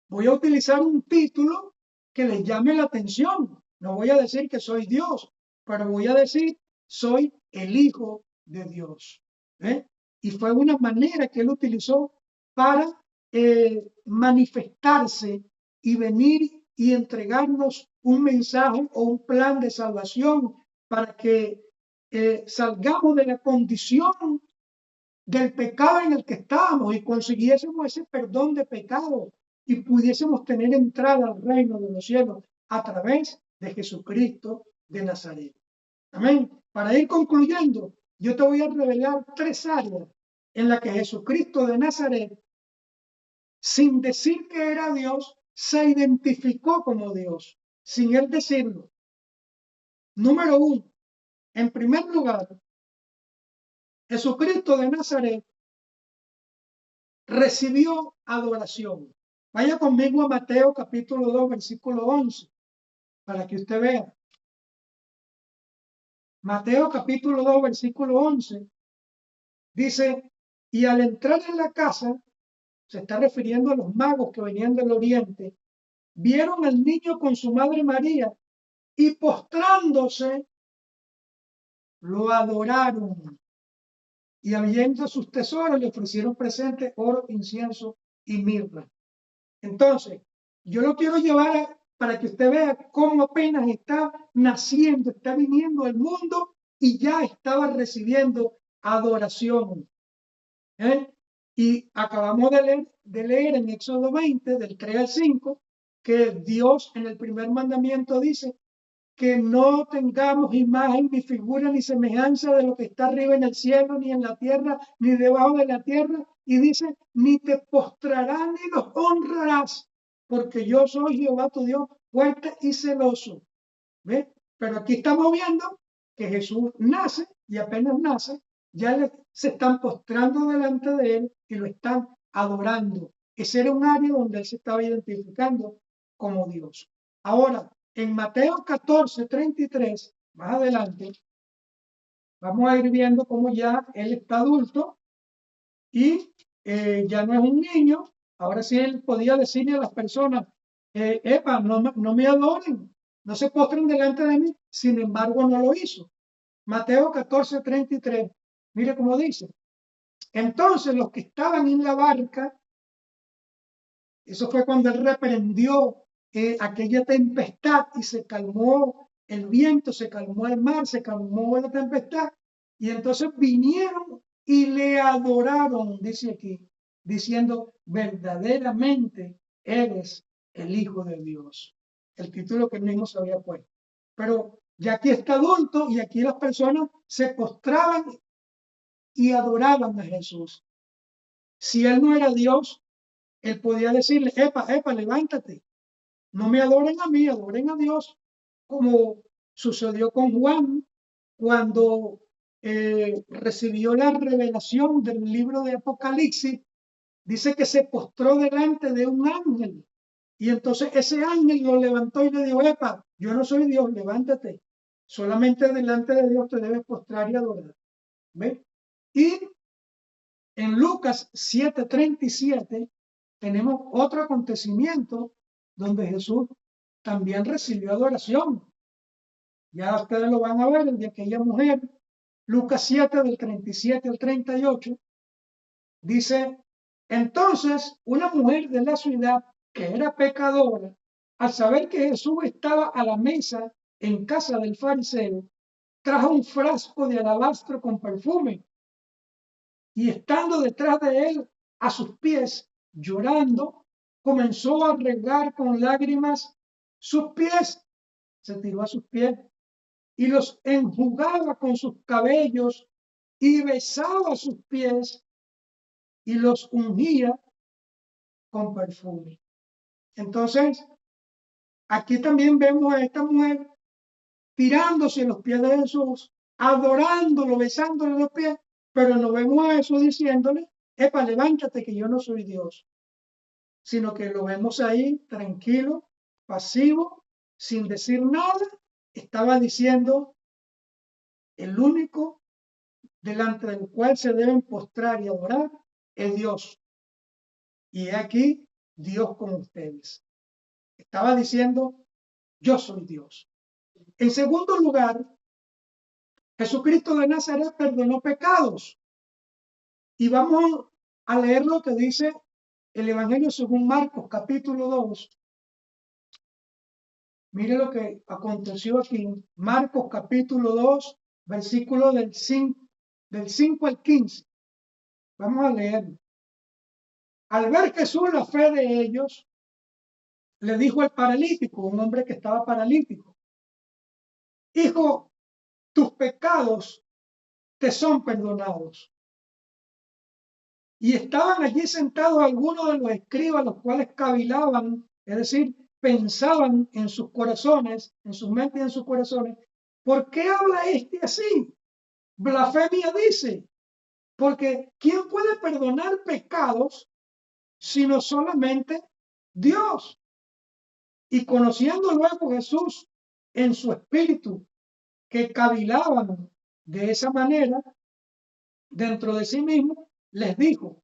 voy a utilizar un título que les llame la atención. No voy a decir que soy Dios, pero voy a decir, soy el Hijo de Dios. ¿Eh? Y fue una manera que él utilizó para manifestarse y venir y entregarnos un mensaje o un plan de salvación para que salgamos de la condición del pecado en el que estábamos y consiguiésemos ese perdón de pecado y pudiésemos tener entrada al reino de los cielos a través de Jesucristo de Nazaret. Amén. Para ir concluyendo, yo te voy a revelar 3 áreas en las que Jesucristo de Nazaret, sin decir que era Dios, se identificó como Dios, sin él decirlo. Número 1, en primer lugar, Jesucristo de Nazaret recibió adoración. Vaya conmigo a Mateo capítulo 2, versículo 11, para que usted vea. Mateo capítulo 2, versículo 11, dice, y al entrar en la casa, se está refiriendo a los magos que venían del oriente, vieron al niño con su madre María y postrándose, lo adoraron. Y abriendo sus tesoros le ofrecieron presentes, oro, incienso y mirra. Entonces, yo lo quiero llevar para que usted vea cómo apenas está naciendo, está viniendo al mundo y ya estaba recibiendo adoración. Y acabamos de leer en Éxodo 20, del 3 al 5, que Dios en el primer mandamiento dice que no tengamos imagen, ni figura, ni semejanza de lo que está arriba en el cielo, ni en la tierra, ni debajo de la tierra. Y dice, ni te postrarás, ni los honrarás, porque yo soy Jehová tu Dios, fuerte y celoso. ¿Ves? Pero aquí estamos viendo que Jesús nace y apenas nace, ya se están postrando delante de él y lo están adorando. Ese era un área donde él se estaba identificando como Dios. Ahora, en Mateo 14, 33, más adelante, vamos a ir viendo cómo ya él está adulto y ya no es un niño. Ahora sí él podía decirle a las personas, epa, no me adoren, no se postren delante de mí. Sin embargo, no lo hizo. Mateo 14:33, mire cómo dice. Entonces los que estaban en la barca, eso fue cuando él reprendió aquella tempestad y se calmó el viento, se calmó el mar, se calmó la tempestad. Y entonces vinieron y le adoraron, dice aquí, diciendo, verdaderamente eres el Hijo de Dios. El título que él mismo se había puesto. Pero ya aquí está adulto y aquí las personas se postraban y adoraban a Jesús. Si él no era Dios, él podía decirle, epa, levántate, no me adoren a mí, adoren a Dios, como sucedió con Juan cuando recibió la revelación del libro de Apocalipsis. Dice que se postró delante de un ángel y entonces ese ángel lo levantó y le dijo, epa, yo no soy Dios, levántate, solamente delante de Dios te debes postrar y adorar. ¿Ve? Y en Lucas 7:37 tenemos otro acontecimiento donde Jesús también recibió adoración. Ya ustedes lo van a ver, el de aquella mujer. Lucas 7 del 37 al 38 dice, entonces una mujer de la ciudad que era pecadora, al saber que Jesús estaba a la mesa en casa del fariseo, trajo un frasco de alabastro con perfume y estando detrás de él a sus pies, llorando, comenzó a regar con lágrimas sus pies, se tiró a sus pies y los enjugaba con sus cabellos y besaba sus pies y los ungía con perfume. Entonces, aquí también vemos a esta mujer tirándose en los pies de Jesús, adorándolo, besándole los pies, pero no vemos a Jesús diciéndole, epa, levántate que yo no soy Dios, sino que lo vemos ahí tranquilo, pasivo, sin decir nada. Estaba diciendo, el único delante del cual se deben postrar y adorar es Dios. Y he aquí Dios con ustedes. Estaba diciendo, yo soy Dios. En segundo lugar, Jesucristo de Nazaret perdonó pecados. Y vamos a leer lo que dice el Evangelio según Marcos, capítulo 2. Mire lo que aconteció aquí. Marcos, capítulo 2, versículo del 5 al 15. Vamos a leerlo. Al ver Jesús la fe de ellos, le dijo al paralítico, un hombre que estaba paralítico, hijo, tus pecados te son perdonados. Y estaban allí sentados algunos de los escribas, los cuales cavilaban, es decir, pensaban en sus corazones, en sus mentes y en sus corazones, ¿por qué habla este así? Blasfemia dice, porque ¿quién puede perdonar pecados sino solamente Dios? Y conociendo luego Jesús en su espíritu que cavilaban de esa manera dentro de sí mismo, les dijo,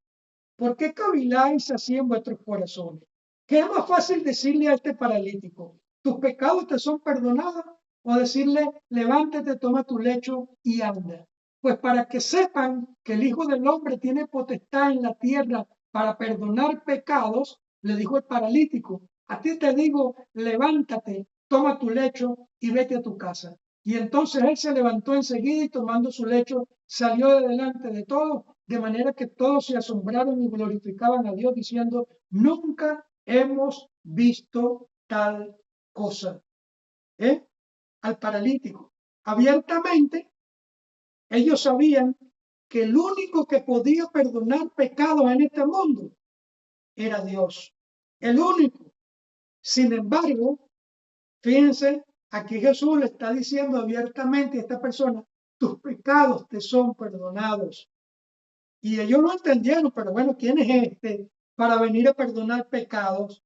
¿por qué caviláis así en vuestros corazones? ¿Qué es más fácil decirle a este paralítico, tus pecados te son perdonados? O decirle, levántate, toma tu lecho y anda. Pues para que sepan que el Hijo del Hombre tiene potestad en la tierra para perdonar pecados, le dijo el paralítico, a ti te digo, levántate, toma tu lecho y vete a tu casa. Y entonces él se levantó enseguida y tomando su lecho salió de delante de todos, de manera que todos se asombraron y glorificaban a Dios diciendo, nunca hemos visto tal cosa. Al paralítico. Abiertamente, ellos sabían que el único que podía perdonar pecados en este mundo era Dios. El único. Sin embargo, fíjense, aquí Jesús le está diciendo abiertamente a esta persona, tus pecados te son perdonados. Y ellos lo entendieron, pero bueno, ¿quién es este para venir a perdonar pecados?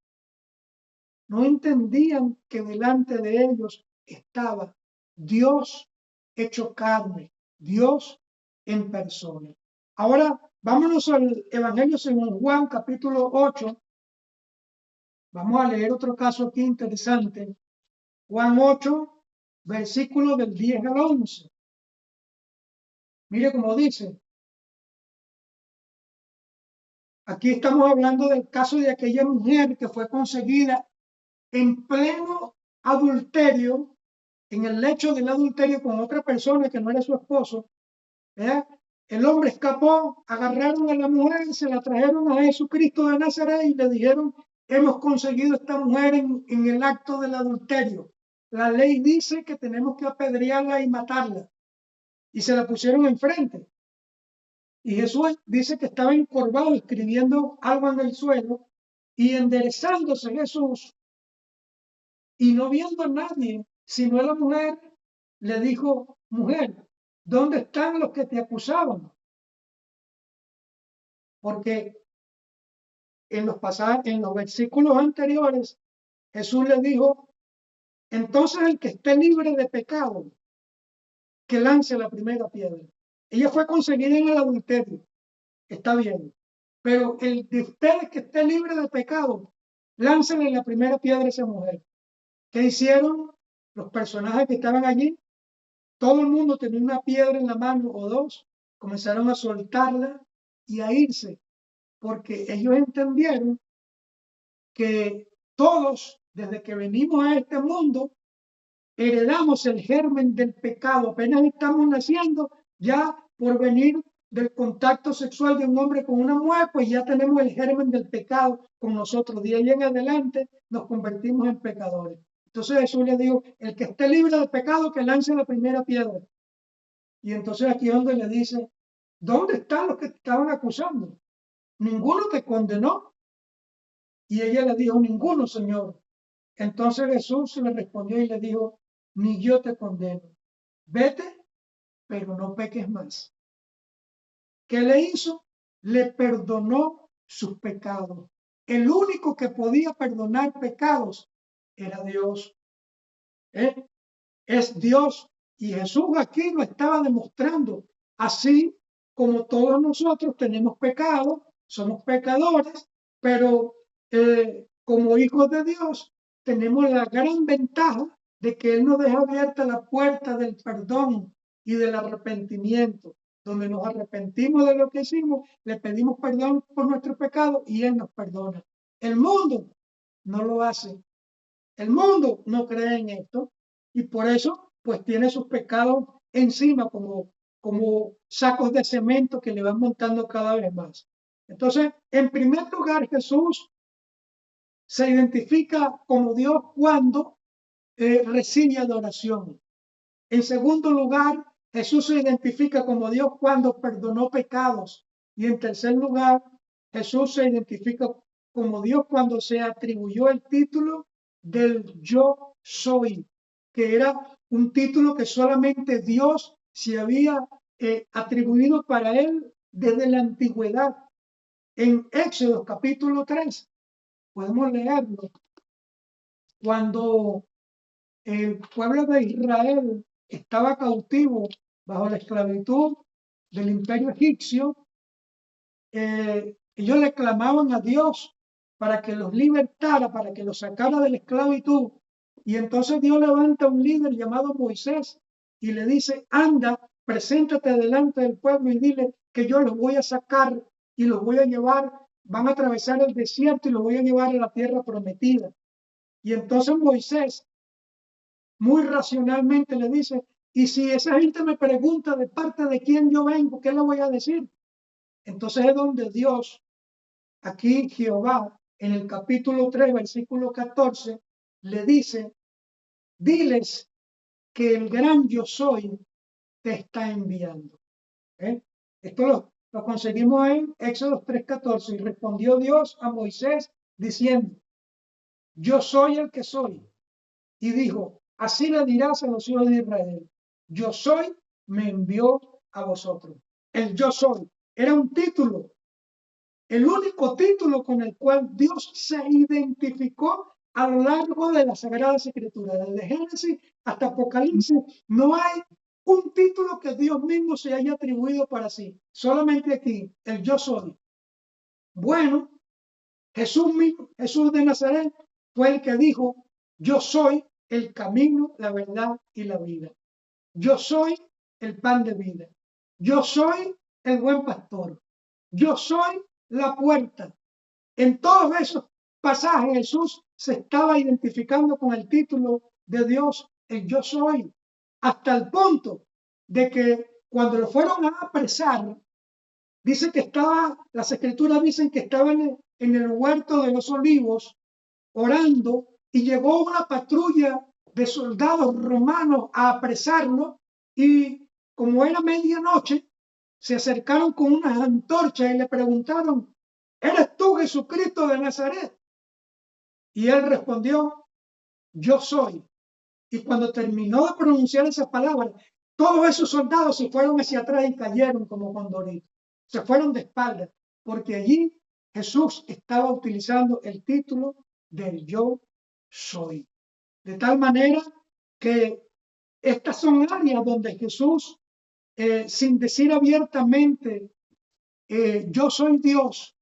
No entendían que delante de ellos estaba Dios hecho carne, Dios en persona. Ahora, vámonos al Evangelio según Juan, capítulo 8. Vamos a leer otro caso aquí interesante. Juan 8, versículo del 10 al 11. Mire cómo dice. Aquí estamos hablando del caso de aquella mujer que fue conseguida en pleno adulterio, en el lecho del adulterio con otra persona que no era su esposo. ¿Verdad? El hombre escapó, agarraron a la mujer, se la trajeron a Jesucristo de Nazaret y le dijeron, hemos conseguido esta mujer en el acto del adulterio. La ley dice que tenemos que apedrearla y matarla. Y se la pusieron enfrente. Y Jesús dice que estaba encorvado escribiendo algo en el suelo y enderezándose Jesús y no viendo a nadie, sino a la mujer, le dijo, mujer, ¿dónde están los que te acusaban? Porque en los versículos anteriores, Jesús le dijo, entonces el que esté libre de pecado, que lance la primera piedra. Ella fue conseguida en el adulterio, está bien, pero el de ustedes que esté libre de pecado, láncenle la primera piedra a esa mujer. ¿Qué hicieron los personajes que estaban allí? Todo el mundo tenía una piedra en la mano o dos, comenzaron a soltarla y a irse, porque ellos entendieron que todos, desde que venimos a este mundo, heredamos el germen del pecado. Apenas estamos naciendo, ya por venir del contacto sexual de un hombre con una mujer, pues ya tenemos el germen del pecado con nosotros. De ahí en adelante nos convertimos en pecadores. Entonces Jesús le dijo, el que esté libre de pecado, que lance la primera piedra. Y entonces aquí es donde le dice, ¿dónde están los que te estaban acusando? ¿Ninguno te condenó? Y ella le dijo, ninguno, Señor. Entonces Jesús le respondió y le dijo, ni yo te condeno. Vete, pero no peques más. ¿Qué le hizo? Le perdonó sus pecados. El único que podía perdonar pecados era Dios. Es Dios. Y Jesús aquí lo estaba demostrando. Así como todos nosotros tenemos pecado, somos pecadores, pero como hijos de Dios tenemos la gran ventaja de que Él nos deja abierta la puerta del perdón y del arrepentimiento, donde nos arrepentimos de lo que hicimos, le pedimos perdón por nuestro pecado y Él nos perdona. El mundo no lo hace. El mundo no cree en esto y por eso pues tiene sus pecados encima como sacos de cemento que le van montando cada vez más. Entonces, en primer lugar, Jesús se identifica como Dios cuando recibe adoración. En segundo lugar, Jesús se identifica como Dios cuando perdonó pecados. Y en tercer lugar, Jesús se identifica como Dios cuando se atribuyó el título del yo soy, que era un título que solamente Dios se había atribuido para él desde la antigüedad. En Éxodo capítulo 3, podemos leerlo, cuando el pueblo de Israel estaba cautivo bajo la esclavitud del imperio egipcio, ellos le clamaban a Dios para que los libertara, para que los sacara de la esclavitud. Y entonces Dios levanta un líder llamado Moisés y le dice, anda, preséntate delante del pueblo y dile que yo los voy a sacar y los voy a llevar, van a atravesar el desierto y los voy a llevar a la tierra prometida. Y entonces Moisés muy racionalmente le dice, y si esa gente me pregunta de parte de quién yo vengo, ¿qué le voy a decir? Entonces es donde Dios, aquí Jehová, en el capítulo 3, versículo 14, le dice, diles que el gran yo soy te está enviando. Esto lo conseguimos en Éxodo 3:14, y respondió Dios a Moisés diciendo, yo soy el que soy. Y dijo, así le dirás a los hijos de Israel, yo soy, me envió a vosotros. El yo soy era un título, el único título con el cual Dios se identificó a lo largo de las Sagradas Escrituras, desde Génesis hasta Apocalipsis. No hay un título que Dios mismo se haya atribuido para sí. Solamente aquí, el yo soy. Bueno, Jesús de Nazaret fue el que dijo, yo soy el camino, la verdad y la vida. Yo soy el pan de vida. Yo soy el buen pastor. Yo soy la puerta. En todos esos pasajes Jesús se estaba identificando con el título de Dios, el yo soy, hasta el punto de que cuando lo fueron a apresar, dice que las escrituras dicen que estaba en el huerto de los olivos orando y llegó una patrulla de soldados romanos a apresarlo y como era medianoche, se acercaron con unas antorchas y le preguntaron, ¿eres tú Jesucristo de Nazaret? Y él respondió, yo soy. Y cuando terminó de pronunciar esas palabras, todos esos soldados se fueron hacia atrás y cayeron como condoritos. Se fueron de espaldas, porque allí Jesús estaba utilizando el título del yo soy. De tal manera que estas son áreas donde Jesús, sin decir abiertamente, yo soy Dios,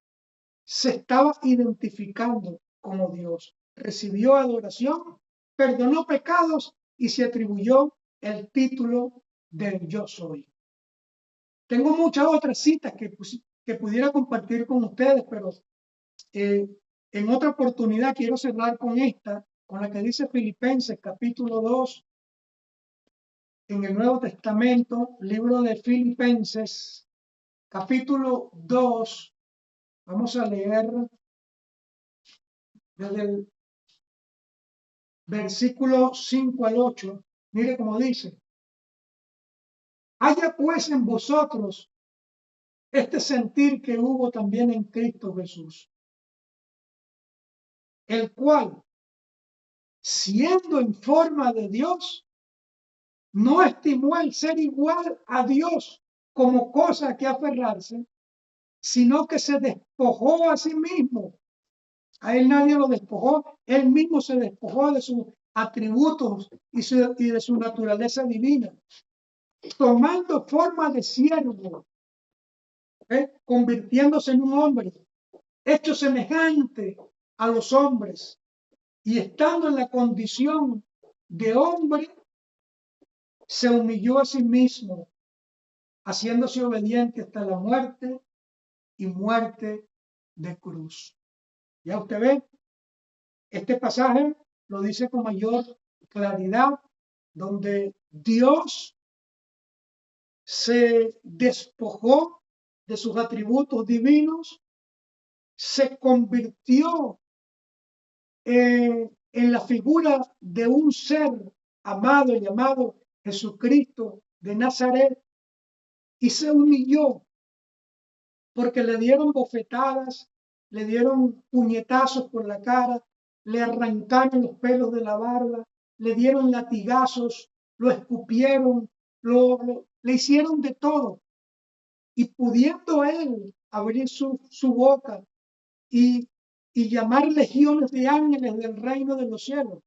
se estaba identificando como Dios. Recibió adoración, perdonó pecados y se atribuyó el título del yo soy. Tengo muchas otras citas que pudiera compartir con ustedes, pero en otra oportunidad quiero cerrar con esta, con la que dice Filipenses capítulo 2, en el Nuevo Testamento, libro de Filipenses, capítulo 2, vamos a leer desde el versículo 5 al 8, mire cómo dice, haya pues en vosotros este sentir que hubo también en Cristo Jesús, el cual, siendo en forma de Dios, no estimó el ser igual a Dios como cosa que aferrarse, sino que se despojó a sí mismo. A él nadie lo despojó, él mismo se despojó de sus atributos y de su naturaleza divina, tomando forma de siervo, convirtiéndose en un hombre, hecho semejante a los hombres, y estando en la condición de hombre, se humilló a sí mismo, haciéndose obediente hasta la muerte y muerte de cruz. Ya usted ve, este pasaje lo dice con mayor claridad, donde Dios se despojó de sus atributos divinos, se convirtió en la figura de un ser amado llamado Jesucristo de Nazaret y se humilló porque le dieron bofetadas, le dieron puñetazos por la cara, le arrancaron los pelos de la barba, le dieron latigazos, lo escupieron, le hicieron de todo. Y pudiendo él abrir su boca y llamar legiones de ángeles del reino de los cielos,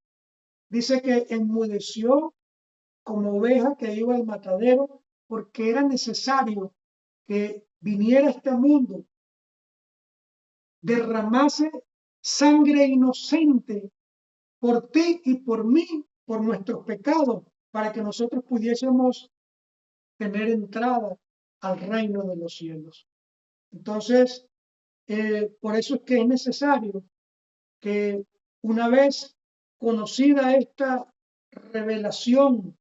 dice que enmudeció como oveja que iba al matadero porque era necesario que viniera a este mundo, derramase sangre inocente por ti y por mí, por nuestros pecados, para que nosotros pudiésemos tener entrada al reino de los cielos. Entonces, por eso es que es necesario que una vez conocida esta revelación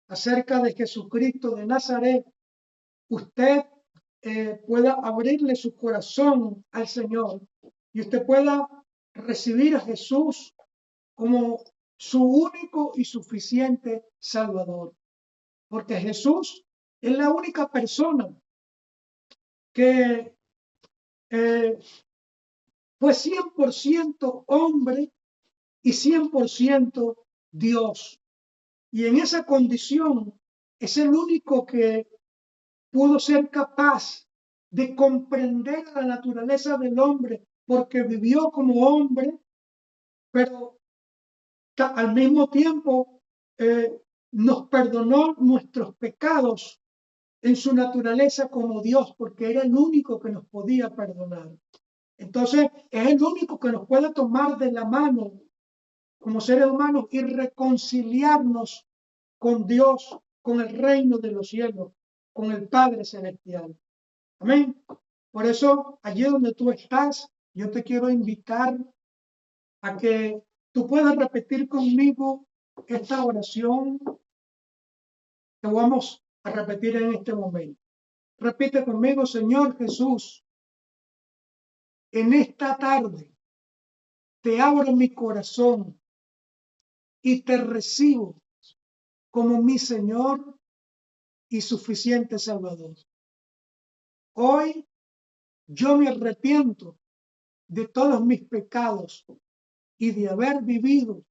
acerca de Jesucristo de Nazaret, usted pueda abrirle su corazón al Señor y usted pueda recibir a Jesús como su único y suficiente Salvador. Porque Jesús es la única persona que fue 100% hombre y 100% Dios. Y en esa condición es el único que pudo ser capaz de comprender la naturaleza del hombre porque vivió como hombre, pero al mismo tiempo nos perdonó nuestros pecados en su naturaleza como Dios, porque era el único que nos podía perdonar. Entonces, es el único que nos puede tomar de la mano como seres humanos y reconciliarnos con Dios, con el reino de los cielos, con el Padre Celestial. Amén. Por eso, allí donde tú estás, yo te quiero invitar a que tú puedas repetir conmigo esta oración que vamos a repetir en este momento. Repite conmigo: Señor Jesús, en esta tarde te abro mi corazón y te recibo como mi Señor y suficiente Salvador. Hoy yo me arrepiento de todos mis pecados y de haber vivido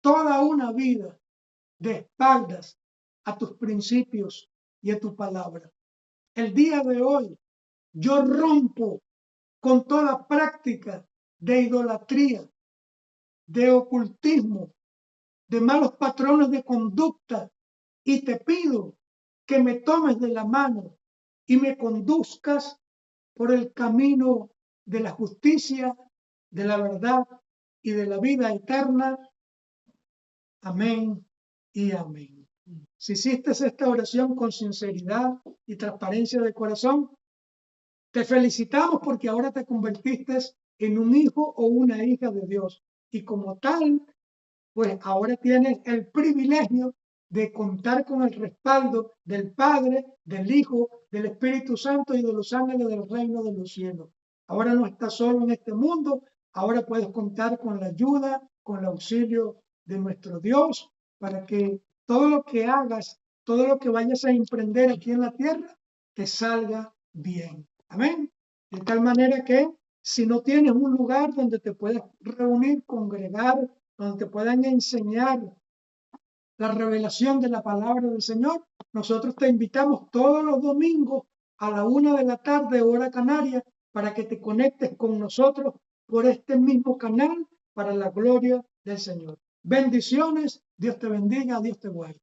toda una vida de espaldas a tus principios y a tu palabra. El día de hoy yo rompo con toda práctica de idolatría, de ocultismo, de malos patrones de conducta, y te pido que me tomes de la mano y me conduzcas por el camino de la justicia, de la verdad y de la vida eterna. Amén y amén. Si hiciste esta oración con sinceridad y transparencia de corazón, te felicitamos porque ahora te convertiste en un hijo o una hija de Dios. Y como tal, pues ahora tienes el privilegio de contar con el respaldo del Padre, del Hijo, del Espíritu Santo y de los ángeles del reino de los cielos. Ahora no estás solo en este mundo, ahora puedes contar con la ayuda, con el auxilio de nuestro Dios, para que todo lo que hagas, todo lo que vayas a emprender aquí en la tierra, te salga bien. Amén. De tal manera que si no tienes un lugar donde te puedas reunir, congregar, donde te puedan enseñar la revelación de la palabra del Señor, nosotros te invitamos todos los domingos a la 1:00 p.m, hora canaria, para que te conectes con nosotros por este mismo canal para la gloria del Señor. Bendiciones, Dios te bendiga, Dios te guarde.